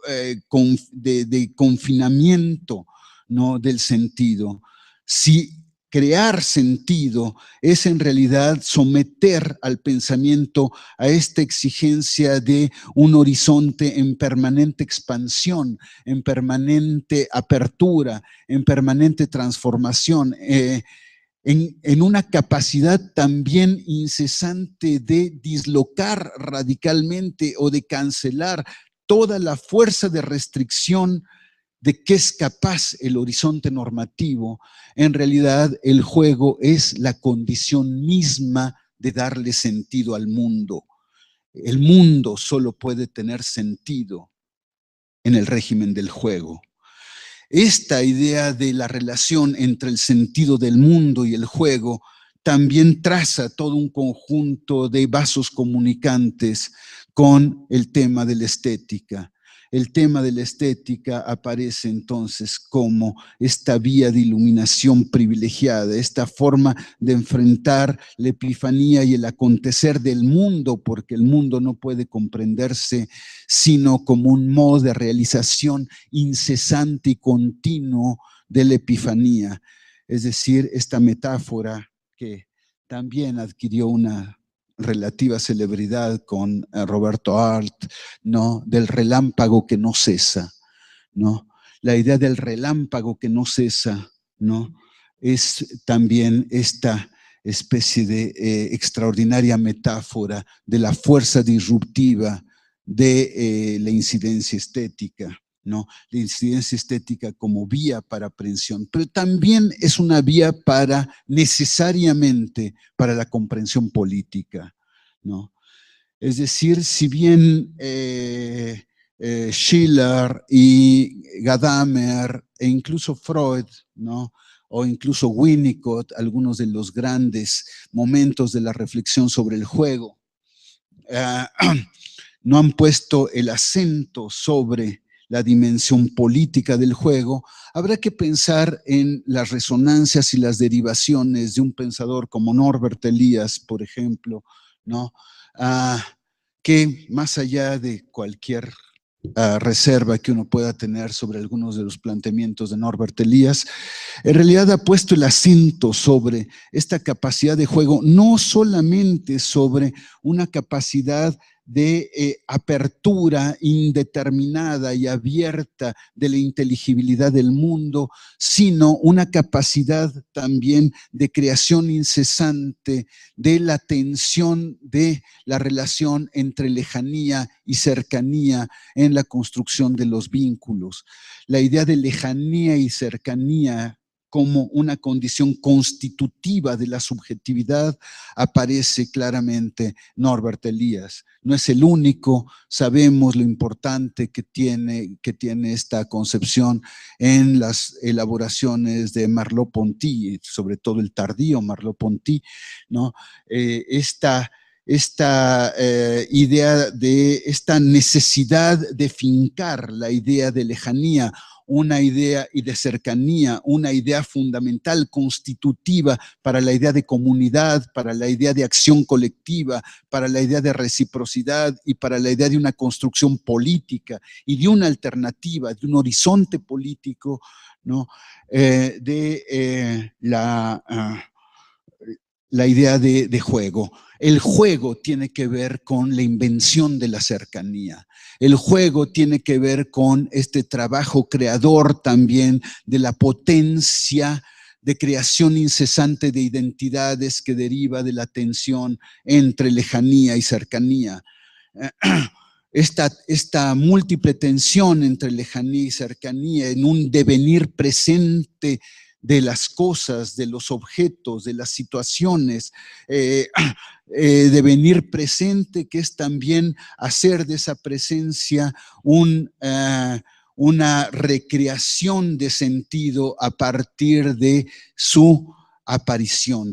C: de confinamiento, ¿no?, del sentido. Si crear sentido es en realidad someter al pensamiento a esta exigencia de un horizonte en permanente expansión, en permanente apertura, en permanente transformación, en una capacidad también incesante de dislocar radicalmente o de cancelar toda la fuerza de restricción de qué es capaz el horizonte normativo. En realidad el juego es la condición misma de darle sentido al mundo. El mundo solo puede tener sentido en el régimen del juego. Esta idea de la relación entre el sentido del mundo y el juego también traza todo un conjunto de vasos comunicantes con el tema de la estética. El tema de la estética aparece entonces como esta vía de iluminación privilegiada, esta forma de enfrentar la epifanía y el acontecer del mundo, porque el mundo no puede comprenderse sino como un modo de realización incesante y continuo de la epifanía. Es decir, esta metáfora que también adquirió una relativa celebridad con Roberto Arlt, ¿no?, del relámpago que no cesa, ¿no? La idea del relámpago que no cesa, ¿no?, es también esta especie de extraordinaria metáfora de la fuerza disruptiva de la incidencia estética, ¿no? La incidencia estética como vía para aprehensión, pero también es una vía para, necesariamente, para la comprensión política, ¿no? Es decir, si bien Schiller y Gadamer e incluso Freud, ¿no?, o incluso Winnicott, algunos de los grandes momentos de la reflexión sobre el juego, no han puesto el acento sobre la dimensión política del juego, habrá que pensar en las resonancias y las derivaciones de un pensador como Norbert Elias, por ejemplo, ¿no?, que más allá de cualquier reserva que uno pueda tener sobre algunos de los planteamientos de Norbert Elias, en realidad ha puesto el acento sobre esta capacidad de juego, no solamente sobre una capacidad de apertura indeterminada y abierta de la inteligibilidad del mundo, sino una capacidad también de creación incesante de la tensión de la relación entre lejanía y cercanía en la construcción de los vínculos. La idea de lejanía y cercanía como una condición constitutiva de la subjetividad aparece claramente Norbert Elias. No es el único, sabemos lo importante que tiene esta concepción en las elaboraciones de Merleau-Ponty, sobre todo el tardío Merleau-Ponty, ¿no? Esta idea de esta necesidad de fincar la idea de lejanía, una idea y de cercanía, una idea fundamental, constitutiva para la idea de comunidad, para la idea de acción colectiva, para la idea de reciprocidad y para la idea de una construcción política y de una alternativa, de un horizonte político, ¿no? La idea de juego. El juego tiene que ver con la invención de la cercanía. El juego tiene que ver con este trabajo creador también de la potencia de creación incesante de identidades que deriva de la tensión entre lejanía y cercanía. Esta múltiple tensión entre lejanía y cercanía en un devenir presente de las cosas, de los objetos, de las situaciones, devenir presente, que es también hacer de esa presencia una recreación de sentido a partir de su aparición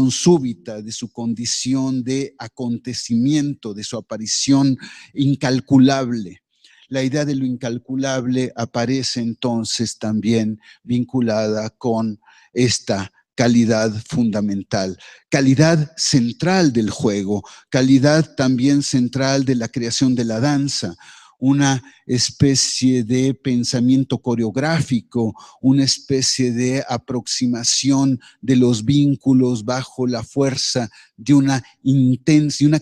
C: súbita, de su condición de acontecimiento, de su aparición incalculable. La idea de lo incalculable aparece entonces también vinculada con esta calidad fundamental, calidad central del juego, calidad también central de la creación de la danza, una especie de pensamiento coreográfico, una especie de aproximación de los vínculos bajo la fuerza de una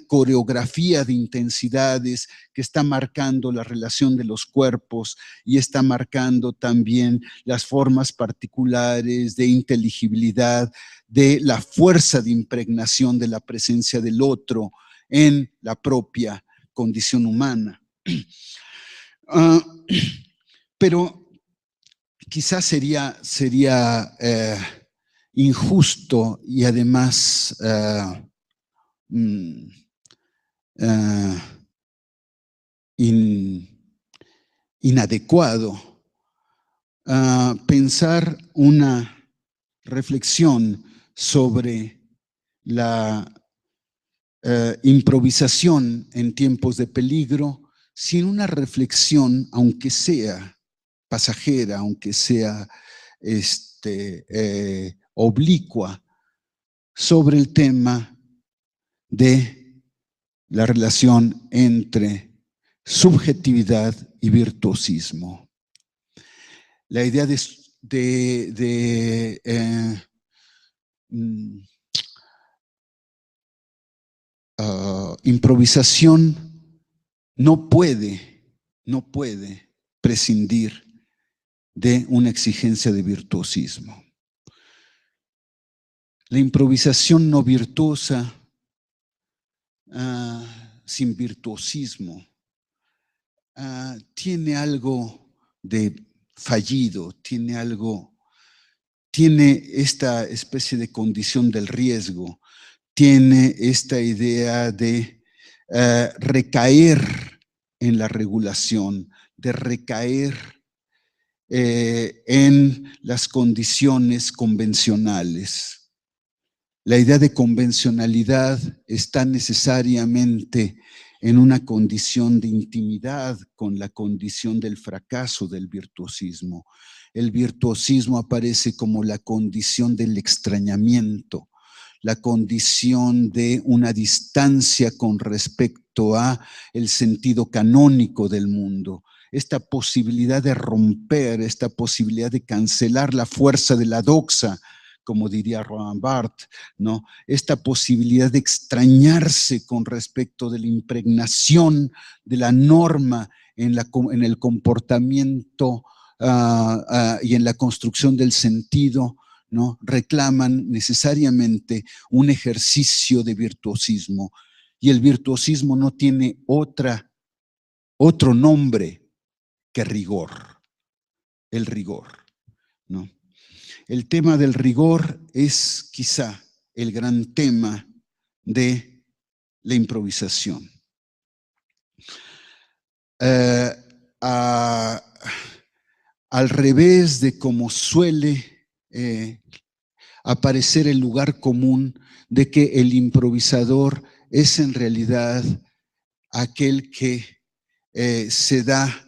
C: coreografía de intensidades que está marcando la relación de los cuerpos y está marcando también las formas particulares de inteligibilidad, de la fuerza de impregnación de la presencia del otro en la propia condición humana. Pero quizás sería injusto y además inadecuado pensar una reflexión sobre la improvisación en tiempos de peligro sin una reflexión, aunque sea pasajera, aunque sea oblicua, sobre el tema de la relación entre subjetividad y virtuosismo. La idea improvisación no puede prescindir de una exigencia de virtuosismo. La improvisación no virtuosa, sin virtuosismo, tiene algo de fallido, tiene esta especie de condición del riesgo, tiene esta idea de recaer en la regulación, de recaer en las condiciones convencionales. La idea de convencionalidad está necesariamente en una condición de intimidad con la condición del fracaso del virtuosismo. El virtuosismo aparece como la condición del extrañamiento, la condición de una distancia con respecto a el sentido canónico del mundo. Esta posibilidad de romper, esta posibilidad de cancelar la fuerza de la doxa como diría Roland Barthes, ¿no? Esta posibilidad de extrañarse con respecto de la impregnación de la norma en el comportamiento y en la construcción del sentido, ¿no? Reclaman necesariamente un ejercicio de virtuosismo, y el virtuosismo no tiene otro nombre que rigor, el rigor, ¿no? El tema del rigor es quizá el gran tema de la improvisación. Al revés de como suele aparecer el lugar común de que el improvisador es en realidad aquel que se da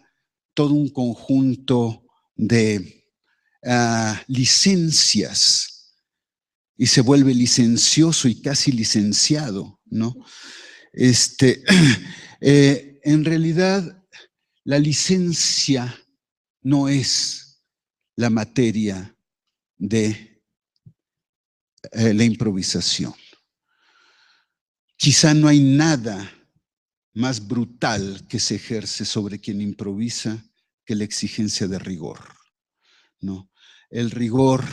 C: todo un conjunto de licencias y se vuelve licencioso y casi licenciado, ¿no? En realidad, la licencia no es la materia de la improvisación. Quizá no hay nada más brutal que se ejerce sobre quien improvisa que la exigencia de rigor, ¿no? El rigor,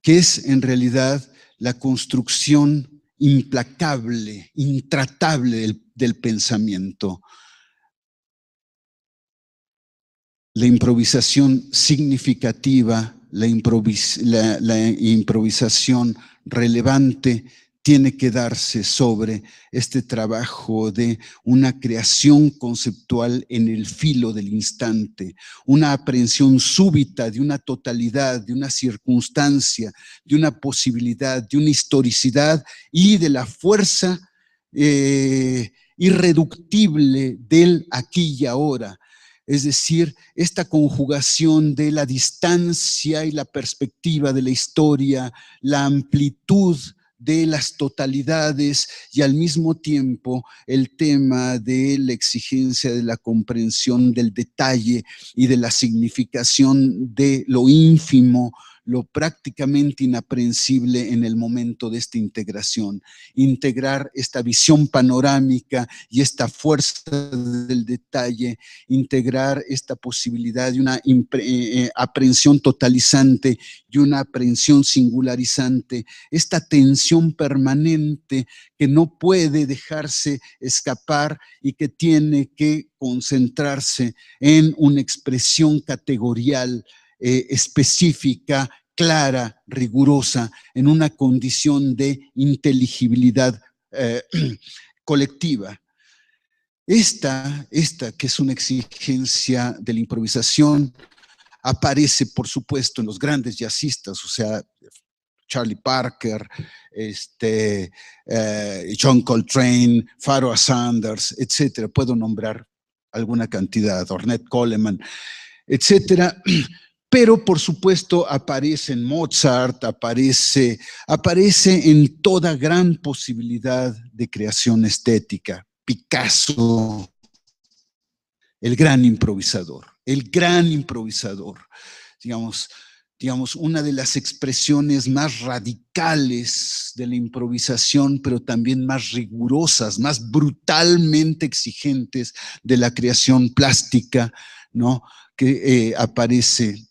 C: que es en realidad la construcción implacable, intratable del pensamiento. La improvisación significativa, la improvisación relevante tiene que darse sobre este trabajo de una creación conceptual en el filo del instante, una aprehensión súbita de una totalidad, de una circunstancia, de una posibilidad, de una historicidad y de la fuerza irreductible del aquí y ahora. Es decir, esta conjugación de la distancia y la perspectiva de la historia, la amplitud de las totalidades y al mismo tiempo el tema de la exigencia de la comprensión del detalle y de la significación de lo ínfimo, lo prácticamente inaprehensible en el momento de esta integración. Integrar esta visión panorámica y esta fuerza del detalle, integrar esta posibilidad de una aprehensión totalizante y una aprehensión singularizante, esta tensión permanente que no puede dejarse escapar y que tiene que concentrarse en una expresión categorial específica, clara, rigurosa, en una condición de inteligibilidad colectiva. Esta, que es una exigencia de la improvisación, aparece, por supuesto, en los grandes jazzistas, o sea, Charlie Parker, John Coltrane, Pharoah Sanders, etcétera. Puedo nombrar alguna cantidad, Ornette Coleman, etcétera. Pero, por supuesto, aparece en Mozart, aparece en toda gran posibilidad de creación estética. Picasso, el gran improvisador, digamos, una de las expresiones más radicales de la improvisación, pero también más rigurosas, más brutalmente exigentes de la creación plástica, ¿no? Que aparece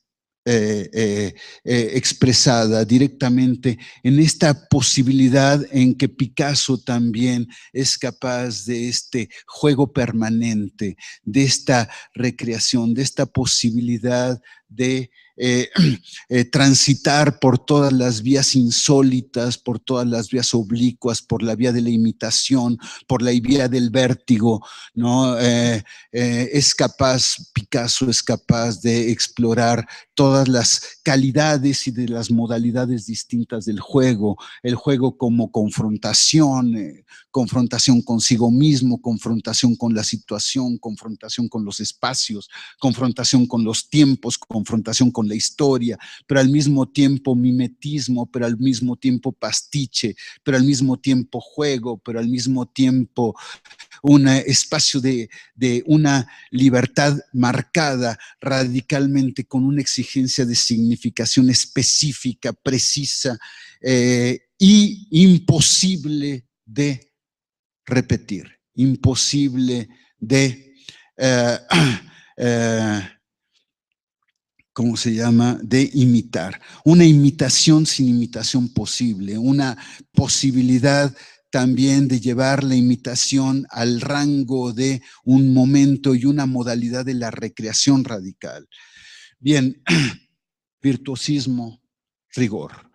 C: expresada directamente en esta posibilidad en que Picasso también es capaz de este juego permanente, de esta recreación, de esta posibilidad de transitar por todas las vías insólitas, por todas las vías oblicuas, por la vía de la imitación, por la vía del vértigo, ¿no? Picasso es capaz de explorar todas las calidades y de las modalidades distintas del juego, el juego como confrontación, confrontación consigo mismo, confrontación con la situación, confrontación con los espacios, confrontación con los tiempos, confrontación con la historia, pero al mismo tiempo mimetismo, pero al mismo tiempo pastiche, pero al mismo tiempo juego, pero al mismo tiempo un espacio de una libertad marcada radicalmente con una exigencia de significación específica, precisa y imposible de repetir, imposible de, ¿cómo se llama?, de imitar. Una imitación sin imitación posible, una posibilidad también de llevar la imitación al rango de un momento y una modalidad de la recreación radical. Bien, virtuosismo, rigor.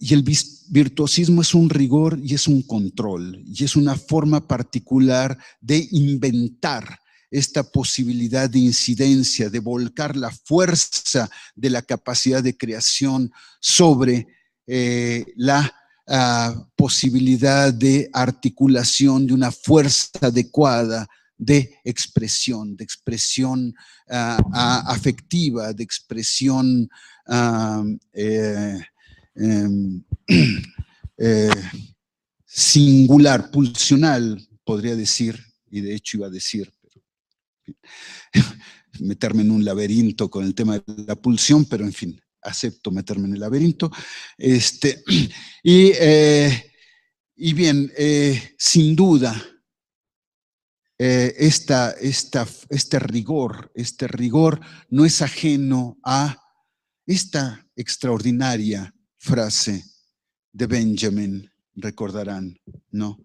C: Y el virtuosismo es un rigor y es un control, y es una forma particular de inventar esta posibilidad de incidencia, de volcar la fuerza de la capacidad de creación sobre la posibilidad de articulación de una fuerza adecuada de expresión afectiva, de expresión singular, pulsional, podría decir, y de hecho iba a decir, pero meterme en un laberinto con el tema de la pulsión, pero en fin, acepto meterme en el laberinto. Y bien, sin duda, este rigor no es ajeno a esta extraordinaria frase de Benjamin, recordarán, ¿no?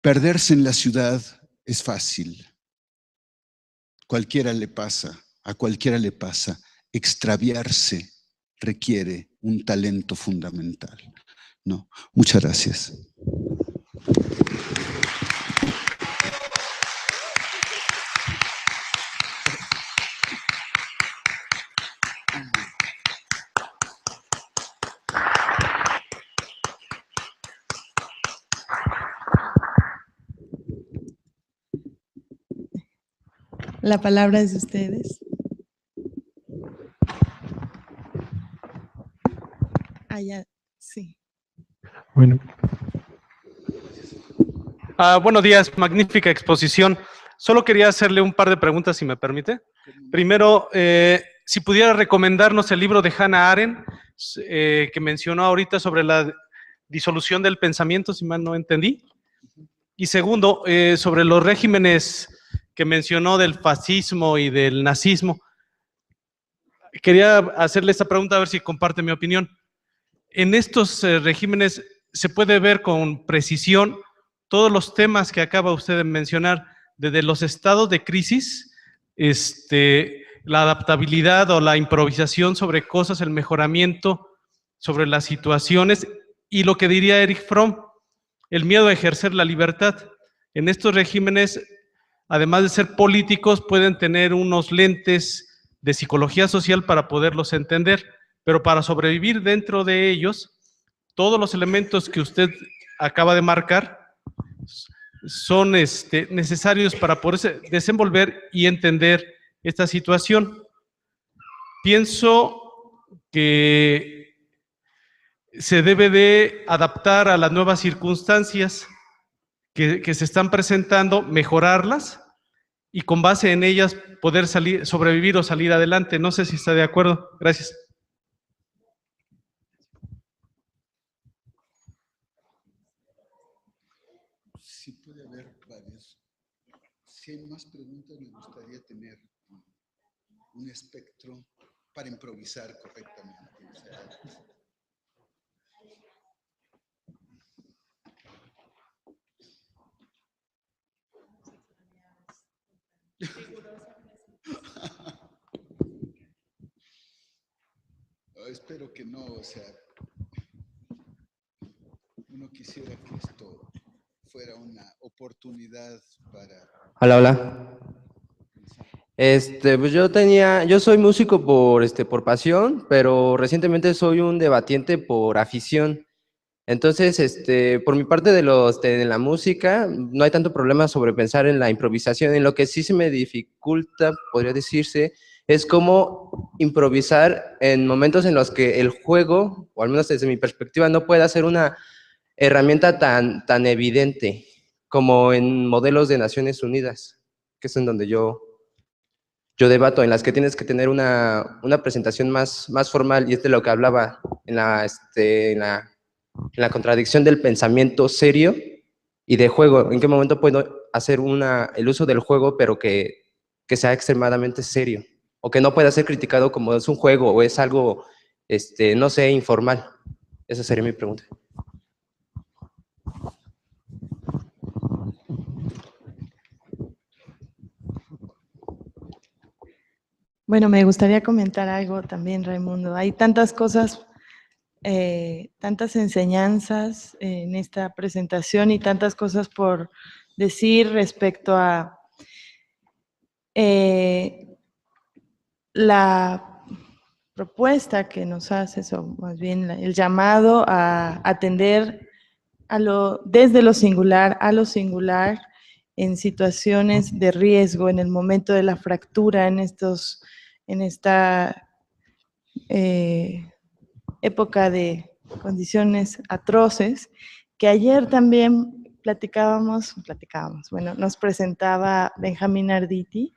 C: Perderse en la ciudad es fácil. Cualquiera le pasa, a cualquiera le pasa. Extraviarse requiere un talento fundamental, ¿no? Muchas gracias.
B: La palabra es de ustedes. Allá, sí.
D: Bueno. Buenos días, magnífica exposición. Solo quería hacerle un par de preguntas, si me permite. Primero, si pudiera recomendarnos el libro de Hannah Arendt, que mencionó ahorita sobre la disolución del pensamiento, si mal no entendí. Y segundo, sobre los regímenes que mencionó del fascismo y del nazismo. Quería hacerle esta pregunta a ver si comparte mi opinión. En estos regímenes se puede ver con precisión todos los temas que acaba usted de mencionar, desde los estados de crisis, la adaptabilidad o la improvisación sobre cosas, el mejoramiento sobre las situaciones y lo que diría Erich Fromm, el miedo a ejercer la libertad. En estos regímenes, además de ser políticos, pueden tener unos lentes de psicología social para poderlos entender, pero para sobrevivir dentro de ellos, todos los elementos que usted acaba de marcar son necesarios para poder desenvolver y entender esta situación. Pienso que se debe de adaptar a las nuevas circunstancias que se están presentando, mejorarlas y con base en ellas poder sobrevivir o salir adelante. No sé si está de acuerdo. Gracias.
C: Sí puede haber varios. Si hay más preguntas, me gustaría tener un espectro para improvisar correctamente. Espero que no, o sea, uno quisiera que esto fuera una oportunidad para...
E: Hola. Pues yo soy músico por pasión, pero recientemente soy un debatiente por afición. Entonces, por mi parte de la música, no hay tanto problema sobre pensar en la improvisación. En lo que sí se me dificulta, podría decirse, es cómo improvisar en momentos en los que el juego, o al menos desde mi perspectiva, no puede ser una herramienta tan evidente como en modelos de Naciones Unidas, que es en donde yo debato, en las que tienes que tener una presentación más formal, y es de lo que hablaba en la contradicción del pensamiento serio y de juego. ¿En qué momento puedo hacer el uso del juego, pero que sea extremadamente serio? O que no pueda ser criticado como es un juego o es algo, no sé, informal. Esa sería mi pregunta.
B: Bueno, me gustaría comentar algo también, Raimundo. Hay tantas cosas, tantas enseñanzas en esta presentación y tantas cosas por decir respecto a la propuesta que nos haces, o más bien el llamado a atender desde lo singular a lo singular en situaciones de riesgo, en el momento de la fractura, en esta época de condiciones atroces, que ayer también bueno, nos presentaba Benjamín Arditi,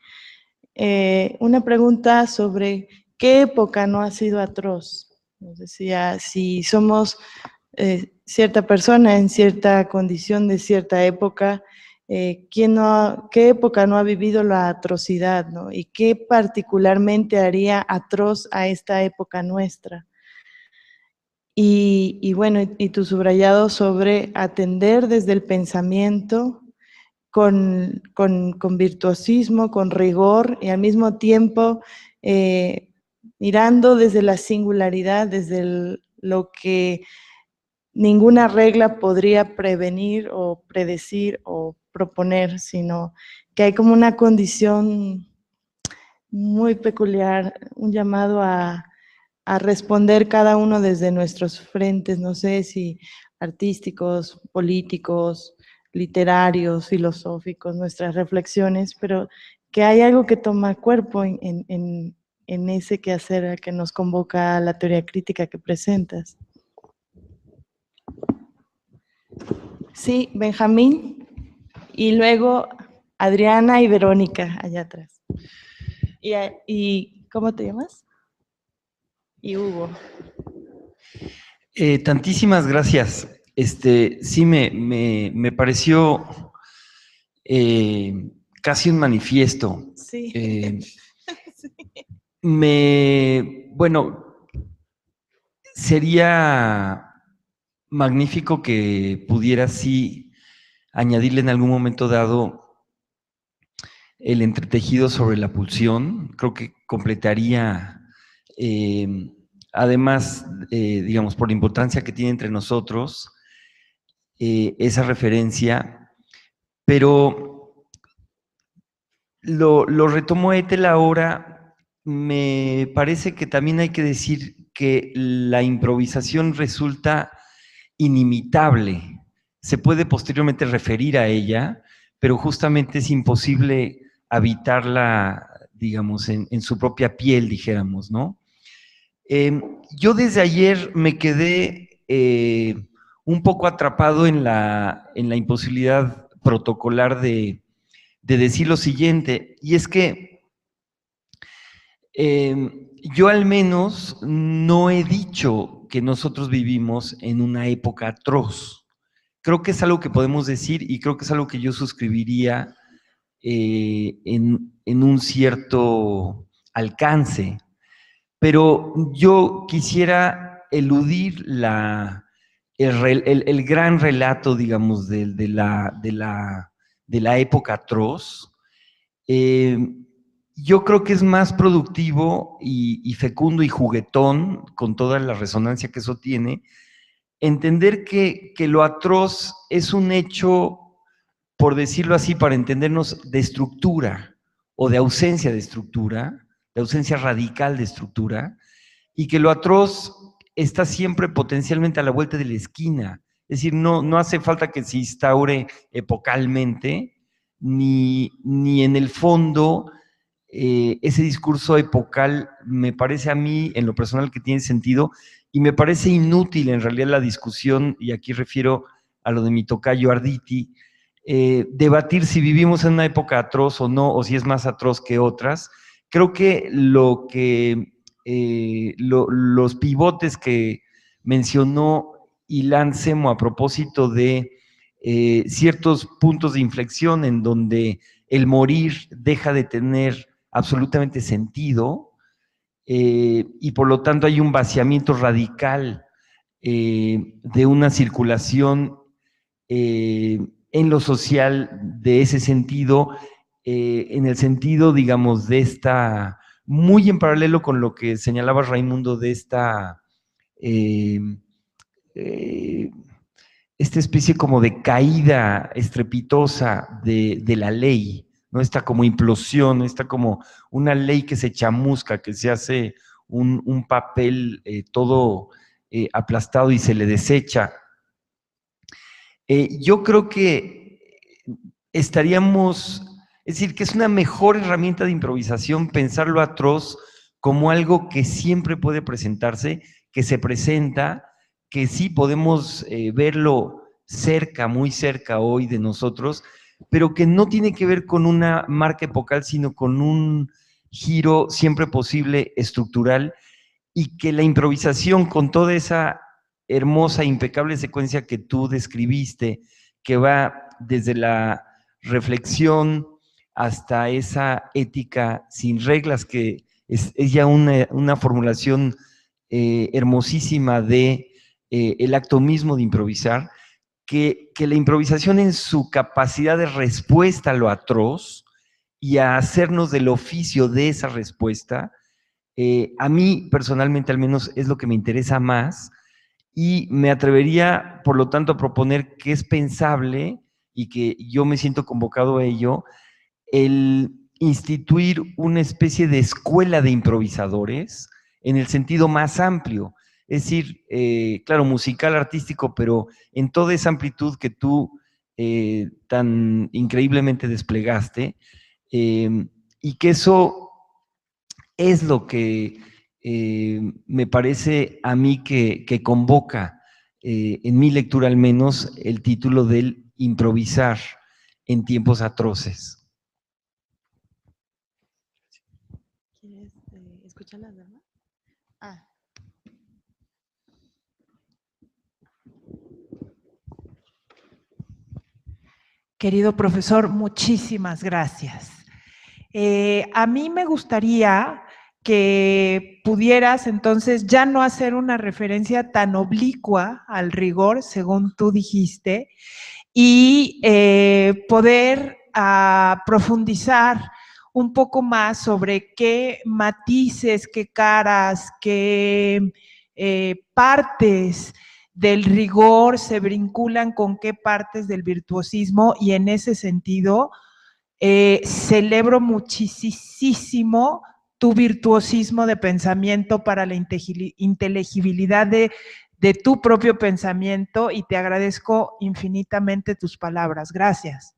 B: una pregunta sobre qué época no ha sido atroz. Nos decía, si somos cierta persona en cierta condición de cierta época, ¿qué época no ha vivido la atrocidad, ¿no? Y qué particularmente haría atroz a esta época nuestra. Y bueno, y tu subrayado sobre atender desde el pensamiento con virtuosismo, con rigor, y al mismo tiempo mirando desde la singularidad, desde lo que ninguna regla podría prevenir o predecir o proponer, sino que hay como una condición muy peculiar, un llamado a responder cada uno desde nuestros frentes, no sé si artísticos, políticos, literarios, filosóficos, nuestras reflexiones, pero que hay algo que toma cuerpo en ese quehacer que nos convoca la teoría crítica que presentas. Sí, Benjamín, y luego Adriana y Verónica, allá atrás. ¿Y cómo te llamas? Y Hugo.
F: Tantísimas gracias. Sí me pareció casi un manifiesto.
B: Sí. Sí.
F: Bueno, sería magnífico que pudiera sí añadirle en algún momento dado el entretejido sobre la pulsión. Creo que completaría, además, digamos, por la importancia que tiene entre nosotros, esa referencia, pero lo retomó Ethel ahora. Me parece que también hay que decir que la improvisación resulta inimitable. Se puede posteriormente referir a ella, pero justamente es imposible habitarla, digamos, en su propia piel, dijéramos, ¿no? Yo desde ayer me quedé un poco atrapado en la imposibilidad protocolar de decir lo siguiente, y es que yo al menos no he dicho que nosotros vivimos en una época atroz. Creo que es algo que podemos decir y creo que es algo que yo suscribiría en un cierto alcance. Pero yo quisiera eludir el gran relato, digamos, de la época atroz. Yo creo que es más productivo y fecundo y juguetón, con toda la resonancia que eso tiene, entender que lo atroz es un hecho, por decirlo así, para entendernos, de estructura o de ausencia de estructura, de ausencia radical de estructura, y que lo atroz está siempre potencialmente a la vuelta de la esquina. Es decir, no hace falta que se instaure epocalmente, ni en el fondo ese discurso epocal me parece a mí, en lo personal, que tiene sentido, y me parece inútil en realidad la discusión, y aquí refiero a lo de mi tocayo Arditi, debatir si vivimos en una época atroz o no, o si es más atroz que otras. Creo que los pivotes que mencionó Ilan Semo a propósito de ciertos puntos de inflexión en donde el morir deja de tener absolutamente sentido y por lo tanto hay un vaciamiento radical de una circulación en lo social de ese sentido, en el sentido, digamos, de esta, muy en paralelo con lo que señalaba Raimundo, de esta esta especie como de caída estrepitosa de la ley, ¿no? Esta como implosión, esta como una ley que se chamusca, que se hace un papel todo aplastado y se le desecha. Yo creo que estaríamos, es decir, que es una mejor herramienta de improvisación pensar lo atroz como algo que siempre puede presentarse, que se presenta, que sí podemos verlo cerca, muy cerca hoy de nosotros, pero que no tiene que ver con una marca epocal, sino con un giro siempre posible estructural, y que la improvisación con toda esa hermosa, impecable secuencia que tú describiste, que va desde la reflexión hasta esa ética sin reglas, que es ya una formulación hermosísima de el acto mismo de improvisar, que la improvisación en su capacidad de respuesta a lo atroz y a hacernos del oficio de esa respuesta, a mí personalmente al menos es lo que me interesa más, y me atrevería, por lo tanto, a proponer que es pensable, y que yo me siento convocado a ello, el instituir una especie de escuela de improvisadores en el sentido más amplio. Es decir, claro, musical, artístico, pero en toda esa amplitud que tú tan increíblemente desplegaste, y que eso es lo que me parece a mí que convoca, en mi lectura al menos, el título del improvisar en tiempos atroces.
B: ¿Quieres escuchar las demás? Ah.
G: Querido profesor, muchísimas gracias. A mí me gustaría que pudieras entonces ya no hacer una referencia tan oblicua al rigor, según tú dijiste, y poder profundizar un poco más sobre qué matices, qué caras, qué partes del rigor se vinculan con qué partes del virtuosismo, y en ese sentido celebro muchísimo tu virtuosismo de pensamiento para la inteligibilidad de tu propio pensamiento, y te agradezco infinitamente tus palabras. Gracias.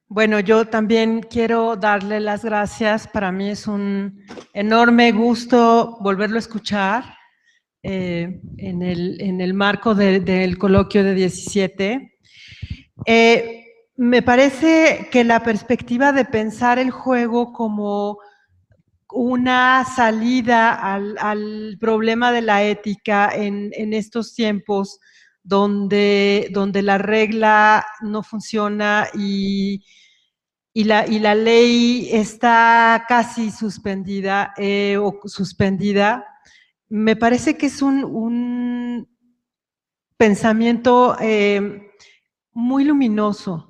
H: Bueno, yo también quiero darle las gracias. Para mí es un enorme gusto volverlo a escuchar en el marco del coloquio de 17. Me parece que la perspectiva de pensar el juego como una salida al problema de la ética en estos tiempos donde la regla no funciona y la ley está casi suspendida o suspendida, me parece que es un pensamiento muy luminoso.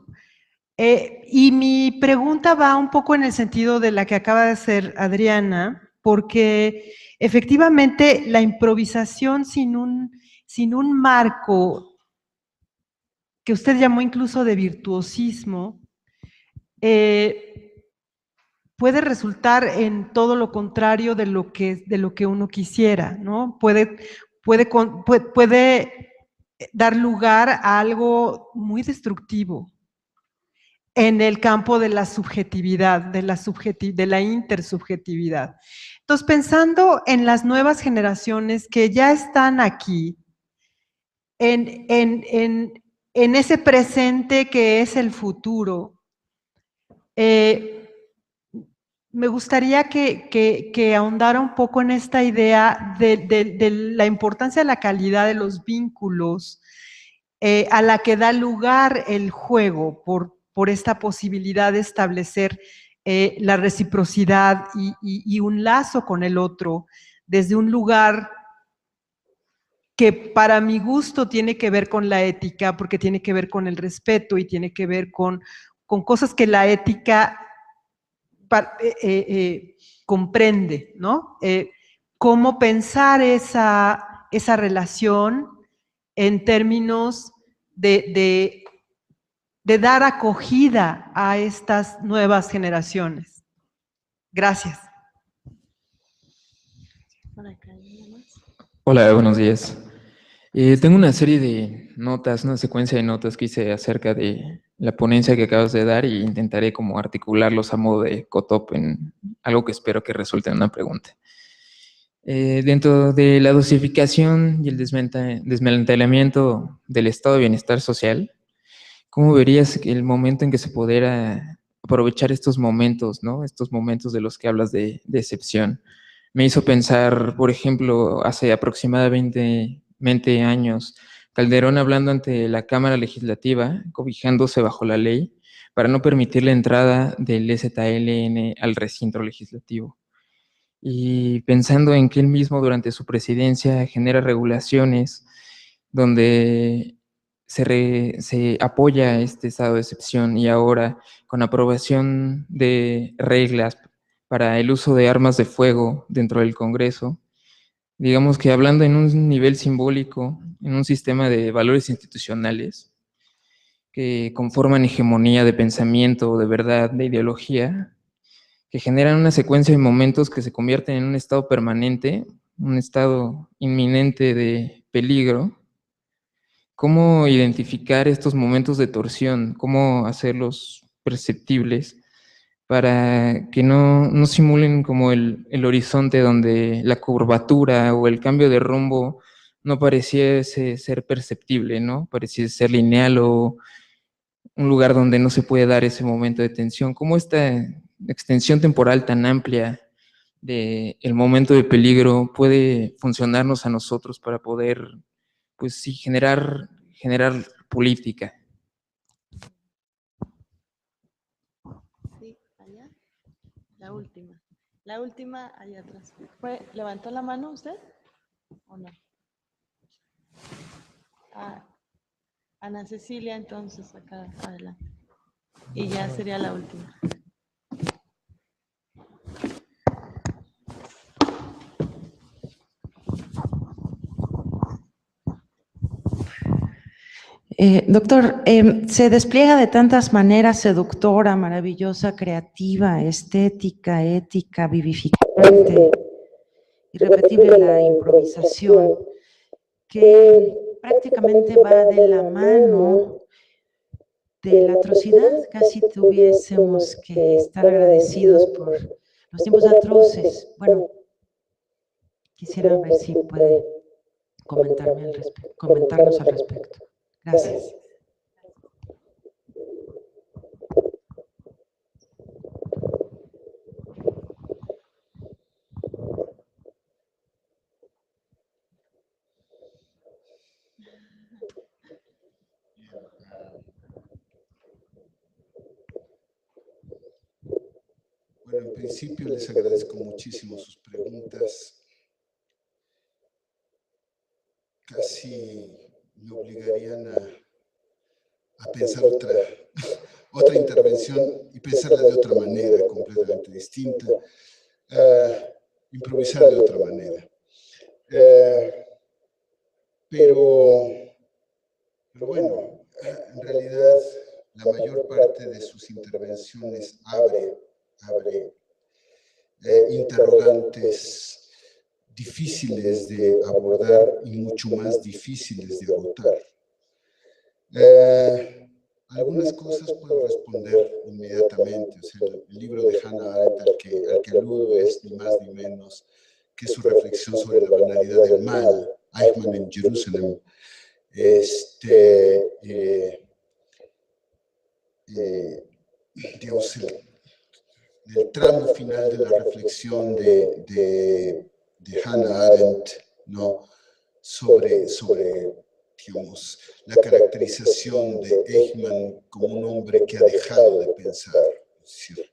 H: Y mi pregunta va un poco en el sentido de la que acaba de hacer Adriana, porque efectivamente la improvisación sin un marco que usted llamó incluso de virtuosismo, puede resultar en todo lo contrario de lo que uno quisiera, ¿no? Puede dar lugar a algo muy destructivo en el campo de la subjetividad, de la intersubjetividad. Entonces, pensando en las nuevas generaciones que ya están aquí, en ese presente que es el futuro, me gustaría que ahondara un poco en esta idea de la importancia de la calidad de los vínculos a la que da lugar el juego por esta posibilidad de establecer la reciprocidad y un lazo con el otro desde un lugar que para mi gusto tiene que ver con la ética, porque tiene que ver con el respeto y tiene que ver con cosas que la ética comprende, ¿no? Cómo pensar esa relación en términos de dar acogida a estas nuevas generaciones. Gracias.
I: Hola, buenos días. Tengo una serie de notas, una secuencia de notas que hice acerca de la ponencia que acabas de dar y intentaré como articularlos a modo de COTOP en algo que espero que resulte en una pregunta. Dentro de la dosificación y el desmantelamiento del estado de bienestar social, ¿cómo verías el momento en que se pudiera aprovechar estos momentos, ¿no? Estos momentos de los que hablas de excepción? Me hizo pensar, por ejemplo, hace aproximadamente 20 años, Calderón hablando ante la Cámara Legislativa, cobijándose bajo la ley, para no permitir la entrada del EZLN al recinto legislativo. Y pensando en que él mismo durante su presidencia genera regulaciones donde se apoya este estado de excepción y ahora con aprobación de reglas para el uso de armas de fuego dentro del Congreso, digamos que hablando en un nivel simbólico, en un sistema de valores institucionales que conforman hegemonía de pensamiento, de verdad, de ideología, que generan una secuencia de momentos que se convierten en un estado permanente, un estado inminente de peligro. ¿Cómo identificar estos momentos de torsión? ¿Cómo hacerlos perceptibles para que no simulen como el horizonte donde la curvatura o el cambio de rumbo no pareciese ser perceptible, ¿no? Pareciese ser lineal o un lugar donde no se puede dar ese momento de tensión? ¿Cómo esta extensión temporal tan amplia del momento de peligro puede funcionarnos a nosotros para poder, pues sí, generar política?
B: Sí, allá. La última allá atrás. ¿Levantó la mano usted o no? Ana Cecilia, entonces, acá adelante. Y ya sería la última.
J: Doctor, se despliega de tantas maneras seductora, maravillosa, creativa, estética, ética, vivificante, irrepetible la improvisación, que prácticamente va de la mano de la atrocidad. Casi tuviésemos que estar agradecidos por los tiempos atroces. Bueno, quisiera ver si puede comentarnos al respecto. Gracias.
C: Bueno, en principio les agradezco muchísimo sus preguntas. Casi me obligarían a pensar otra intervención y pensarla de otra manera, completamente distinta, improvisar de otra manera. Pero bueno, en realidad la mayor parte de sus intervenciones abre interrogantes difíciles de abordar y mucho más difíciles de agotar. Algunas cosas puedo responder inmediatamente. O sea, el libro de Hannah Arendt al que aludo es ni más ni menos que su reflexión sobre la banalidad del mal, Eichmann en Jerusalem. Digamos, el tramo final de la reflexión de Hannah Arendt, ¿no? sobre digamos, la caracterización de Eichmann como un hombre que ha dejado de pensar. Es decir,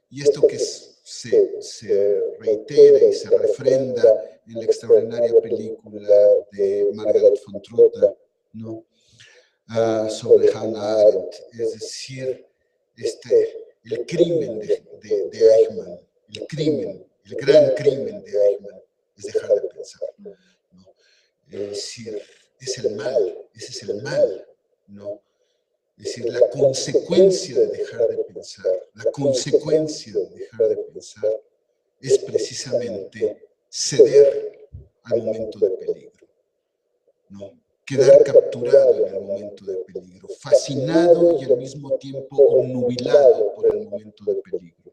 C: y esto que se reitera y se refrenda en la extraordinaria película de Margaret von Trotta, ¿no? Sobre Hannah Arendt, es decir, el crimen de Eichmann, el gran crimen de Eichmann es dejar de pensar, ¿no? Es decir, es el mal, ese es el mal, ¿no? Es decir, la consecuencia de dejar de pensar, es precisamente ceder al momento de peligro, ¿no? Quedar capturado en el momento de peligro, fascinado y al mismo tiempo obnubilado por el momento de peligro.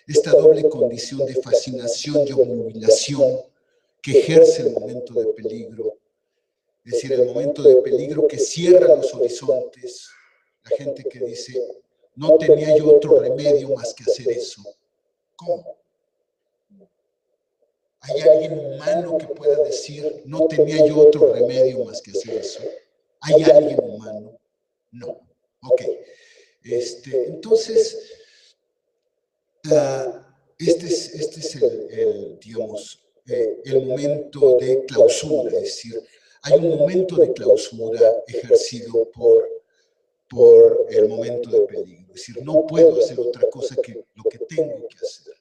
C: Esta doble condición de fascinación y obnubilación que ejerce el momento de peligro, es decir, el momento de peligro que cierra los horizontes, la gente que dice, no tenía yo otro remedio más que hacer eso. ¿Cómo? ¿Hay alguien humano que pueda decir, no tenía yo otro remedio más que hacer eso? ¿Hay alguien humano? No. Ok. Entonces, este es digamos, el momento de clausura, es decir, hay un momento de clausura ejercido por el momento de peligro. Es decir, no puedo hacer otra cosa que lo que tengo que hacer,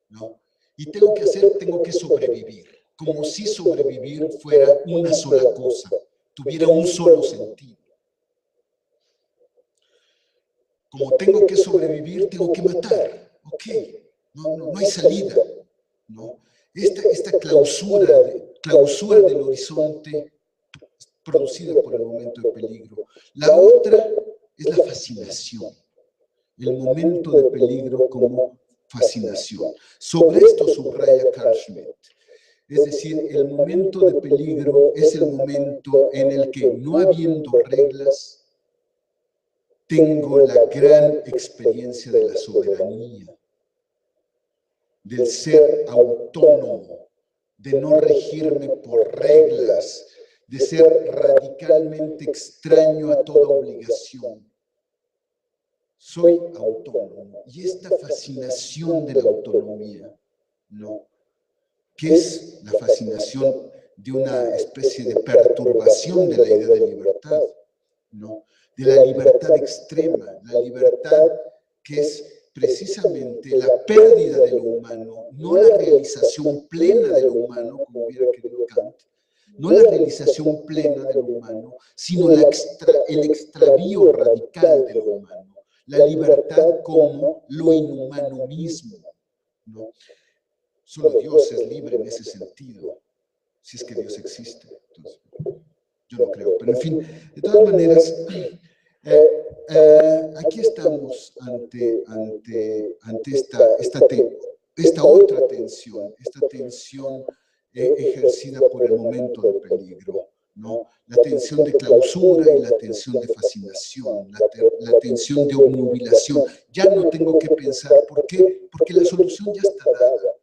C: ¿no? Y tengo que sobrevivir, como si sobrevivir fuera una sola cosa, tuviera un solo sentido. Como tengo que sobrevivir, tengo que matar. Ok, no hay salida, ¿no? Esta clausura del horizonte producida por el momento de peligro. La otra es la fascinación, el momento de peligro como fascinación. Sobre esto subraya Carl Schmitt. Es decir, el momento de peligro es el momento en el que, no habiendo reglas, tengo la gran experiencia de la soberanía, del ser autónomo, de no regirme por reglas, de ser radicalmente extraño a toda obligación. Soy autónomo. Y esta fascinación de la autonomía, ¿no? Que es la fascinación de una especie de perturbación de la idea de libertad, ¿no? De la libertad extrema, la libertad que es precisamente la pérdida de lo humano, no la realización plena de lo humano, como hubiera querido Kant, no la realización plena de lo humano, sino el extravío radical de lo humano, la libertad como lo inhumano mismo, ¿no? Solo Dios es libre en ese sentido, si es que Dios existe. Entonces, yo no creo, pero en fin, de todas maneras, aquí estamos ante esta otra tensión, esta tensión ejercida por el momento de peligro, ¿no? La tensión de clausura y la tensión de fascinación, la tensión de obnubilación. Ya no tengo que pensar. ¿Por qué? Porque la solución ya está dada.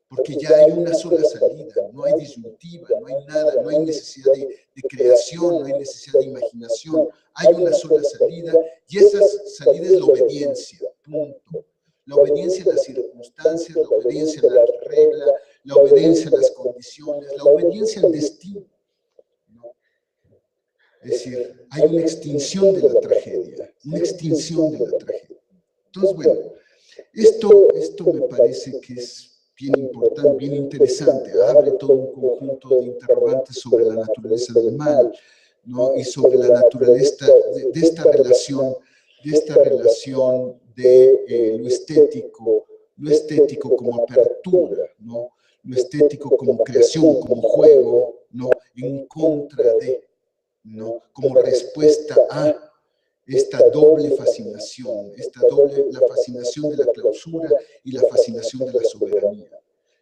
C: Porque ya hay una sola salida, no hay disyuntiva, no hay nada, no hay necesidad de creación, no hay necesidad de imaginación. Hay una sola salida y esa salida es la obediencia, punto. La obediencia a las circunstancias, la obediencia a la regla, la obediencia a las condiciones, la obediencia al destino, ¿no? Es decir, hay una extinción de la tragedia, una extinción de la tragedia. Entonces, bueno, esto me parece que es bien importante, bien interesante, abre todo un conjunto de interrogantes sobre la naturaleza del mal, ¿no? Y sobre la naturaleza de esta relación de lo estético lo estético como apertura, ¿no? Lo estético como creación, como juego, ¿no? En contra de, ¿no? Como respuesta a esta doble fascinación, la fascinación de la clausura y la fascinación de la soberanía.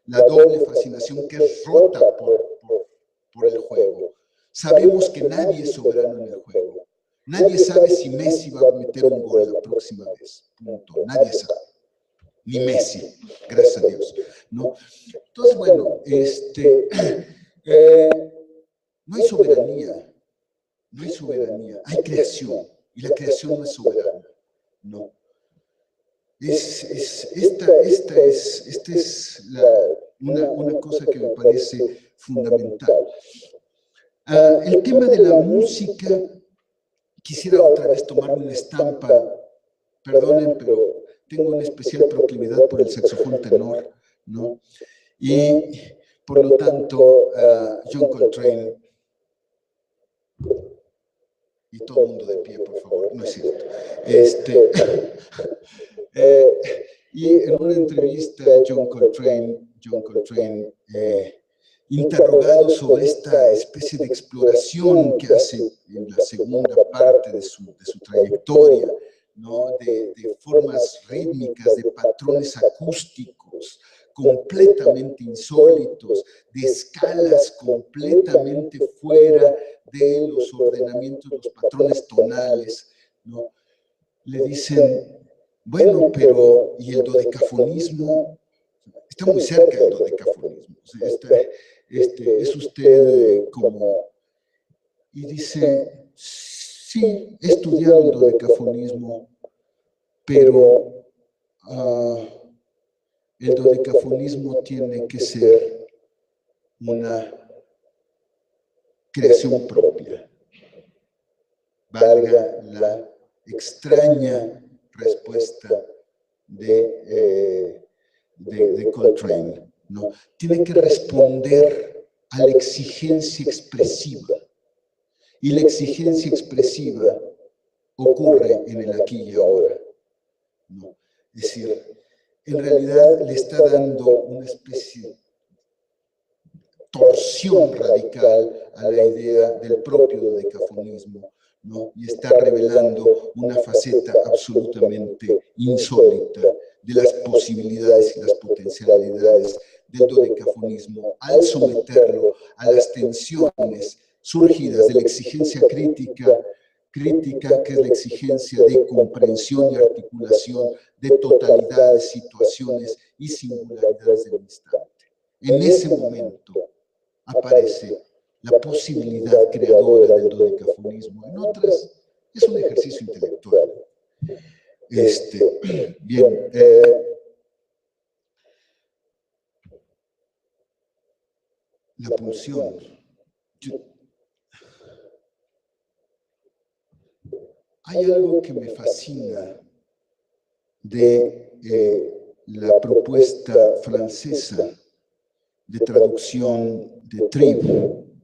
C: La doble fascinación que es rota por el juego. Sabemos que nadie es soberano en el juego. Nadie sabe si Messi va a meter un gol la próxima vez. Punto. Nadie sabe. Ni Messi, gracias a Dios, ¿no? Entonces, bueno, no hay soberanía. No hay soberanía. Hay creación. Y la creación no es soberana. No. Esta es una cosa que me parece fundamental. El tema de la música, quisiera otra vez tomarme una estampa, perdonen, pero tengo una especial proclividad por el saxofón tenor, ¿no? Y por lo tanto, John Coltrane, y todo el mundo de pie, por favor, no es cierto. Y en una entrevista, John Coltrane, interrogado sobre esta especie de exploración que hace en la segunda parte de su trayectoria, ¿no? De formas rítmicas, de patrones acústicos completamente insólitos, de escalas completamente fuera de los ordenamientos, los patrones tonales, ¿no? Le dicen, bueno, pero ¿y el dodecafonismo? Está muy cerca del dodecafonismo. O sea, es usted como... Y dice, sí, he estudiado el dodecafonismo, pero el dodecafonismo tiene que ser una creación propia. Valga la extraña respuesta de Coltrane, ¿no? Tiene que responder a la exigencia expresiva. Y la exigencia expresiva ocurre en el aquí y ahora, ¿no? Es decir, en realidad le está dando una especie de torsión radical a la idea del propio dodecafonismo, ¿no? Y está revelando una faceta absolutamente insólita de las posibilidades y las potencialidades del dodecafonismo al someterlo a las tensiones surgidas de la exigencia crítica, que es la exigencia de comprensión y articulación de totalidades, situaciones y singularidades del instante. En ese momento aparece la posibilidad creadora del dodecafonismo. En otras, es un ejercicio intelectual. Bien, la pulsión. Hay algo que me fascina de la propuesta francesa de traducción de Trieb,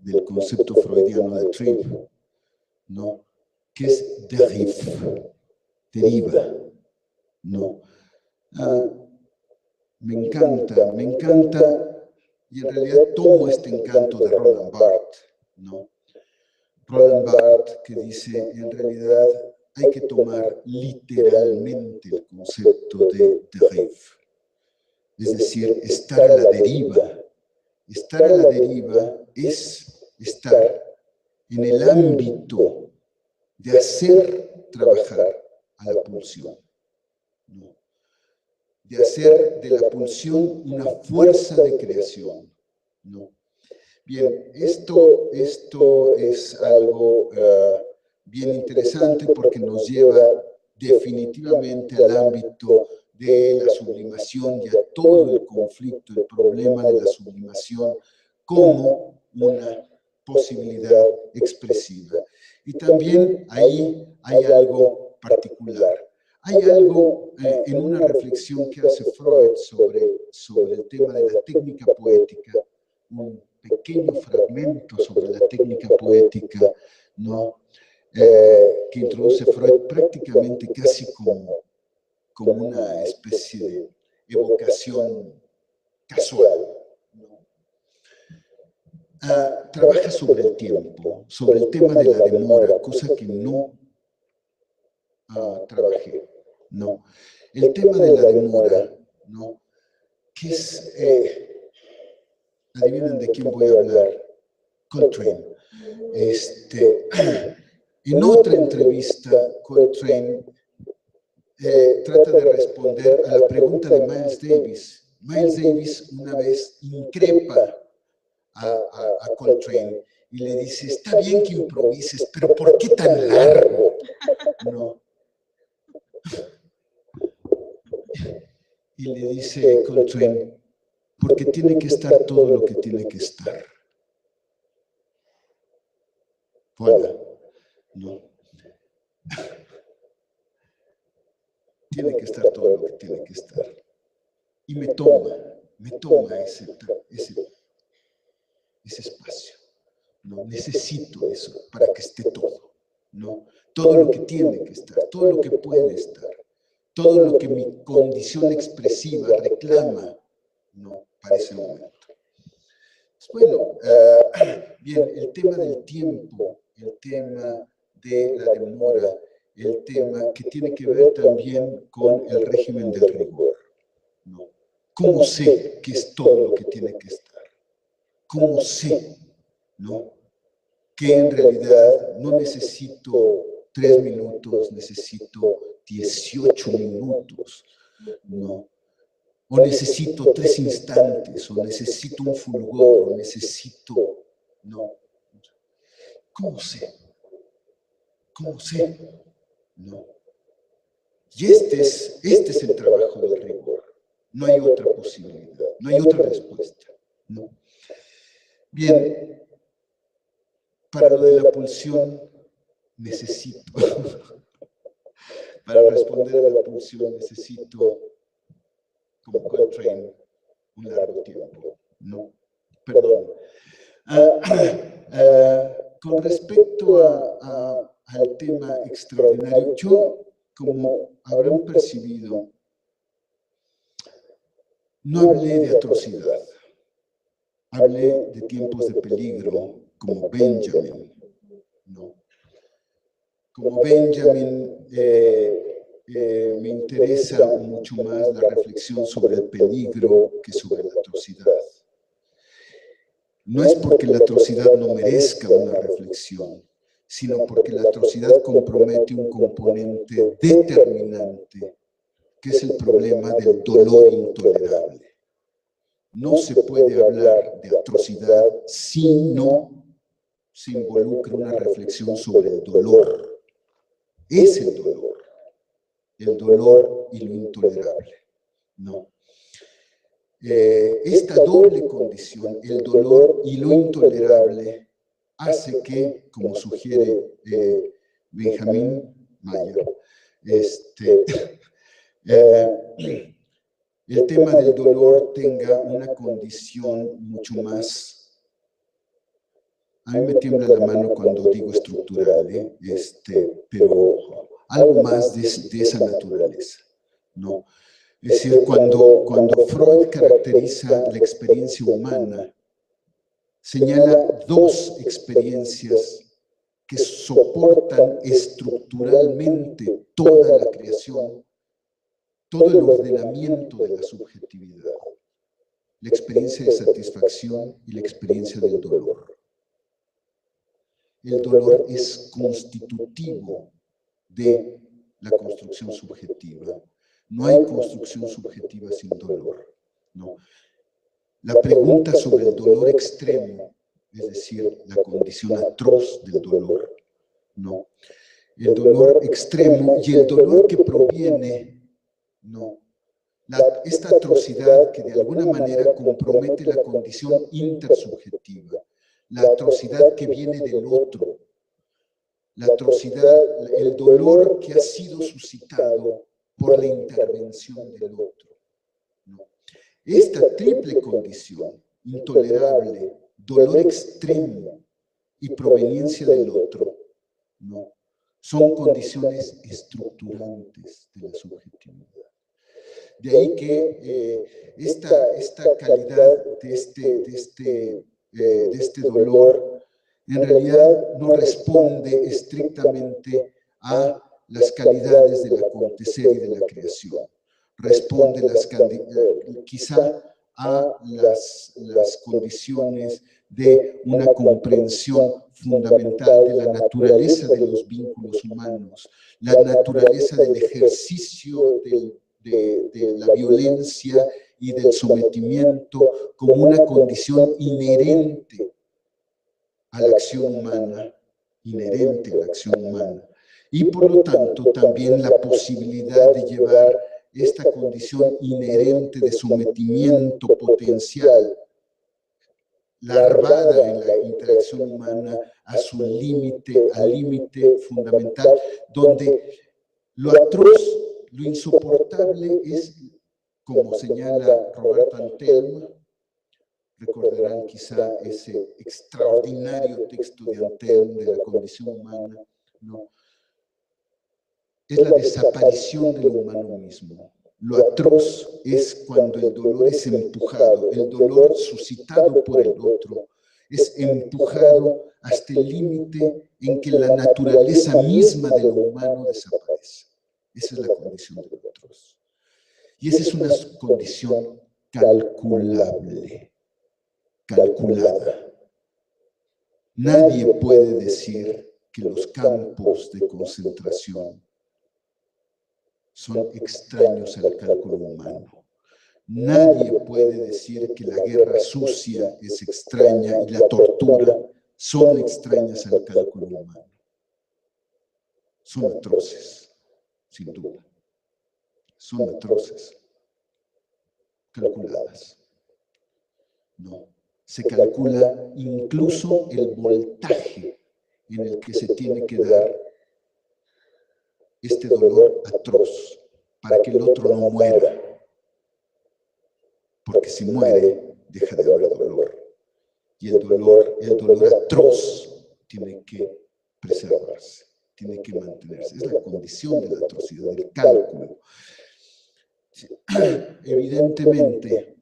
C: del concepto freudiano de Trieb, ¿no? Que es deriva, ¿no? Me encanta, y en realidad tomo este encanto de Roland Barthes, ¿no? Roland Barthes que dice, en realidad hay que tomar literalmente el concepto de derive, es decir, estar a la deriva. Estar a la deriva es estar en el ámbito de hacer trabajar a la pulsión, ¿no? De hacer de la pulsión una fuerza de creación, ¿no? Bien, esto es algo bien interesante porque nos lleva definitivamente al ámbito de la sublimación y a todo el conflicto, el problema de la sublimación como una posibilidad expresiva. Y también ahí hay algo particular. Hay algo en una reflexión que hace Freud sobre el tema de la técnica poética, un pequeño fragmento sobre la técnica poética, ¿no? Que introduce Freud prácticamente casi como una especie de evocación casual, ¿no? Trabaja sobre el tiempo, sobre el tema de la demora, cosa que no trabajé, ¿no? El tema de la demora, ¿no? Que es, adivinen de quién voy a hablar, Coltrane. En otra entrevista, Coltrane trata de responder a la pregunta de Miles Davis. Miles Davis una vez increpa a Coltrane y le dice, está bien que improvises, pero ¿por qué tan largo? ¿No? Y le dice Coltrane, porque tiene que estar todo lo que tiene que estar. Voilà, ¿no? Tiene que estar todo lo que tiene que estar. Y me toma ese espacio. ¿No? Necesito eso para que esté todo. ¿No? Todo lo que tiene que estar, todo lo que puede estar, todo lo que mi condición expresiva reclama, ¿no? Para ese momento. Bueno, bien, el tema del tiempo, el tema de la demora, el tema que tiene que ver también con el régimen del rigor, ¿no? ¿Cómo sé que es todo lo que tiene que estar? ¿Cómo sé, ¿no? Que en realidad no necesito 3 minutos, necesito 18 minutos, ¿no? O necesito 3 instantes, o necesito un fulgor, o necesito, ¿no? ¿Cómo sé? ¿Cómo sé? ¿No? Y este es el trabajo del rigor. No hay otra posibilidad, no hay otra respuesta, ¿no? Bien, para lo de la pulsión necesito, para responder a la pulsión necesito, como Coltrane, un largo tiempo, ¿no? Perdón. Con respecto al tema extraordinario, yo, como habrán percibido, no hablé de atrocidad, hablé de tiempos de peligro, como Benjamin, ¿no? Como Benjamin, me interesa mucho más la reflexión sobre el peligro que sobre la atrocidad. No es porque la atrocidad no merezca una reflexión, sino porque la atrocidad compromete un componente determinante, que es el problema del dolor intolerable. No se puede hablar de atrocidad si no se involucra una reflexión sobre el dolor. Es el dolor y lo intolerable, ¿no? Esta doble condición, el dolor y lo intolerable, hace que, como sugiere Benjamin Mayer, el tema del dolor tenga una condición mucho más, a mí me tiembla la mano cuando digo estructural, pero algo más de esa naturaleza, ¿no? Es decir, cuando Freud caracteriza la experiencia humana, señala 2 experiencias que soportan estructuralmente toda la creación, todo el ordenamiento de la subjetividad: la experiencia de satisfacción y la experiencia del dolor. El dolor es constitutivo de la construcción subjetiva. No hay construcción subjetiva sin dolor, ¿no? La pregunta sobre el dolor extremo, es decir, la condición atroz del dolor, ¿no? El dolor extremo y el dolor que proviene, ¿no? Esta atrocidad que de alguna manera compromete la condición intersubjetiva, la atrocidad que viene del otro, la atrocidad, el dolor que ha sido suscitado por la intervención del otro, ¿no? Esta triple condición, intolerable, dolor extremo y proveniencia del otro, ¿no? Son condiciones estructurantes de la subjetividad. De ahí que esta calidad de este dolor en realidad no responde estrictamente a las calidades del acontecer y de la creación. Responde quizá a las condiciones de una comprensión fundamental de la naturaleza de los vínculos humanos, la naturaleza del ejercicio de la violencia y del sometimiento como una condición inherente a la acción humana, y por lo tanto también la posibilidad de llevar esta condición inherente de sometimiento potencial, larvada en la interacción humana, a su límite, al límite fundamental, donde lo atroz, lo insoportable es, como señala Roberto Antelme, recordarán quizá ese extraordinario texto de Antelme de la condición humana, ¿no? Es la desaparición de lo humano mismo. Lo atroz es cuando el dolor es empujado, el dolor suscitado por el otro, es empujado hasta el límite en que la naturaleza misma de lo humano desaparece. Esa es la condición de lo atroz. Y esa es una condición calculable, calculada. Nadie puede decir que los campos de concentración son extraños al cálculo humano. Nadie puede decir que la guerra sucia es extraña y la tortura son extrañas al cálculo humano. Son atroces, sin duda. Son atroces, calculadas. No, se calcula incluso el voltaje en el que se tiene que dar este dolor atroz, para que el otro no muera, porque si muere, deja de haber dolor, y el dolor atroz tiene que preservarse, tiene que mantenerse, es la condición de la atrocidad, del cálculo. Evidentemente,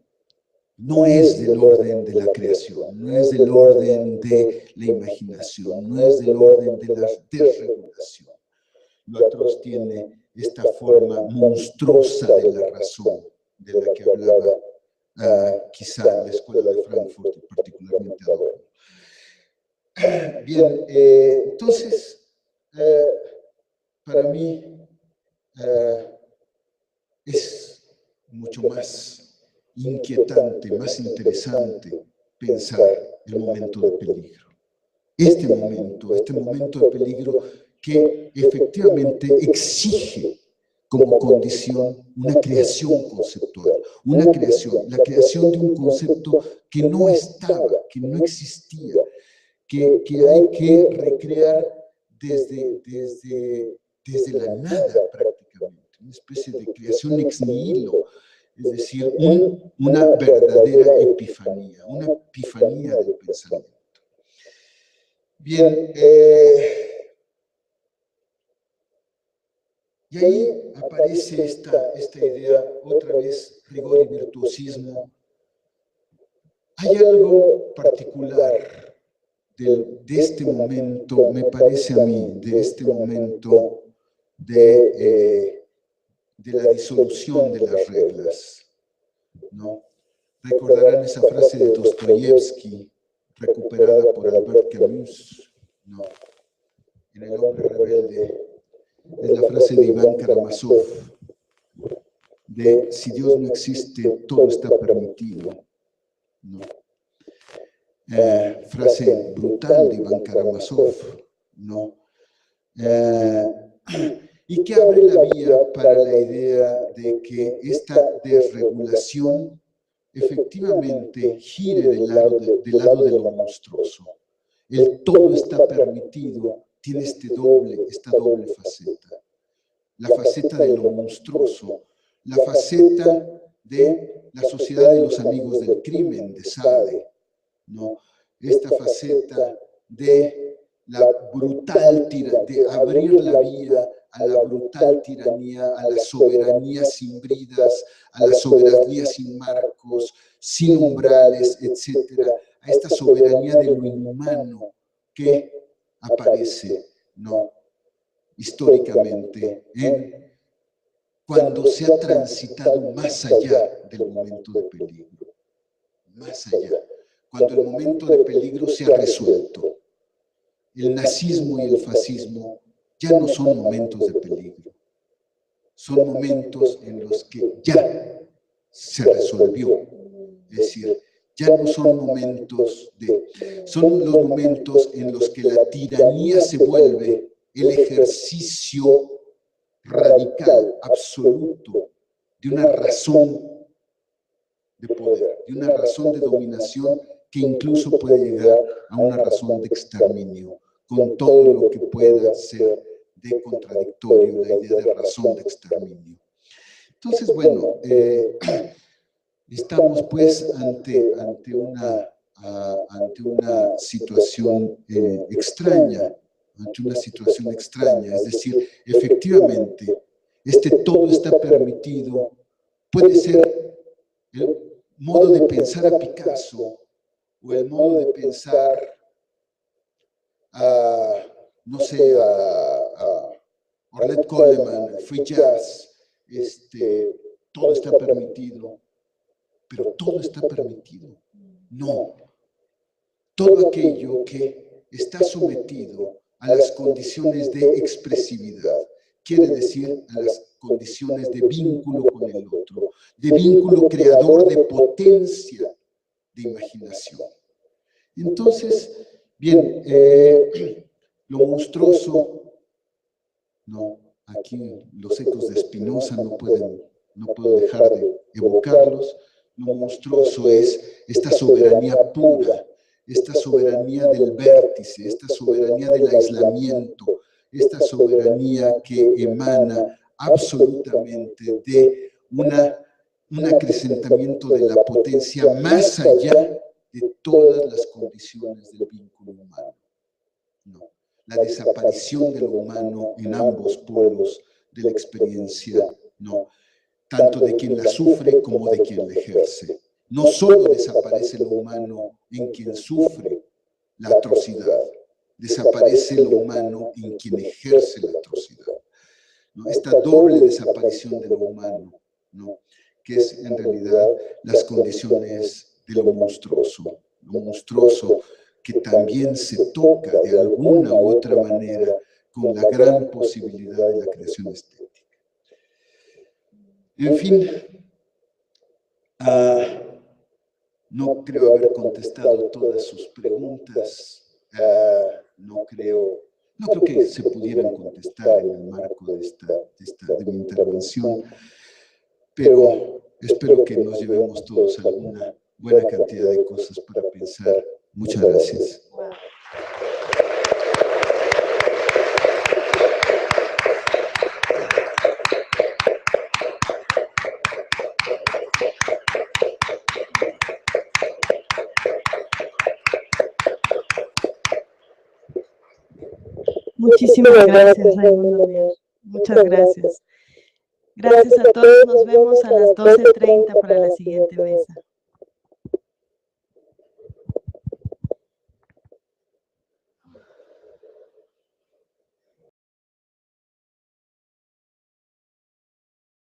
C: no es del orden de la creación, no es del orden de la imaginación, no es del orden de la desregulación. Lo atroz tiene esta forma monstruosa de la razón, de la que hablaba quizá la Escuela de Frankfurt, y particularmente Adorno. Bien, entonces, para mí es mucho más inquietante, más interesante pensar el momento de peligro. Este momento de peligro que efectivamente exige como condición una creación conceptual, la creación de un concepto que no estaba, que no existía, que hay que recrear desde la nada prácticamente, una especie de creación ex nihilo, es decir, una verdadera epifanía, una epifanía del pensamiento. Bien, y ahí aparece esta idea, otra vez, rigor y virtuosismo. Hay algo particular de este momento, me parece a mí, de este momento de la disolución de las reglas, ¿no? Recordarán esa frase de Dostoyevsky, recuperada por Albert Camus, ¿no? En El hombre rebelde. Es la frase de Iván Karamazov, de si Dios no existe, todo está permitido, ¿no? Frase brutal de Iván Karamazov, ¿no? Y que abre la vía para la idea de que esta desregulación efectivamente gire del lado de lo monstruoso. El todo está permitido tiene esta doble faceta. La faceta de lo monstruoso, la faceta de la sociedad de los amigos del crimen, de Sade, ¿no? Esta faceta de la brutal tira, de abrir la vía a la brutal tiranía, a la soberanía sin bridas, a la soberanía sin marcos, sin umbrales, etcétera, a esta soberanía de lo inhumano que aparece, ¿no?, históricamente, cuando se ha transitado más allá del momento de peligro, más allá, cuando el momento de peligro se ha resuelto. El nazismo y el fascismo ya no son momentos de peligro, son momentos en los que ya se resolvió, es decir, ya no son momentos son los momentos en los que la tiranía se vuelve el ejercicio radical, absoluto, de una razón de poder, de una razón de dominación que incluso puede llegar a una razón de exterminio, con todo lo que pueda ser de contradictorio, la idea de razón de exterminio. Entonces, bueno, estamos pues ante una situación extraña, es decir, efectivamente, todo está permitido, puede ser el modo de pensar a Picasso, o el modo de pensar no sé, a Ornette Coleman, Free Jazz, todo está permitido, pero todo está permitido. No, todo aquello que está sometido a las condiciones de expresividad, quiere decir a las condiciones de vínculo con el otro, de vínculo creador, de potencia, de imaginación. Entonces, bien, lo monstruoso, no, aquí los ecos de Spinoza no puedo dejar de evocarlos. Lo monstruoso es esta soberanía pura, esta soberanía del vértice, esta soberanía del aislamiento, esta soberanía que emana absolutamente de un acrecentamiento de la potencia más allá de todas las condiciones del vínculo humano. No. La desaparición de lo humano en ambos polos de la experiencia, no, tanto de quien la sufre como de quien la ejerce. No solo desaparece lo humano en quien sufre la atrocidad, desaparece lo humano en quien ejerce la atrocidad. ¿No? Esta doble desaparición de lo humano, ¿no?, que es en realidad las condiciones de lo monstruoso que también se toca de alguna u otra manera con la gran posibilidad de la creación estética. En fin, no creo haber contestado todas sus preguntas, no creo que se pudieran contestar en el marco de mi intervención, pero espero que nos llevemos todos alguna buena cantidad de cosas para pensar. Muchas gracias.
B: Muchísimas gracias, Raimundo. Muchas gracias. Gracias a todos. Nos vemos a las 12:30 para la siguiente mesa.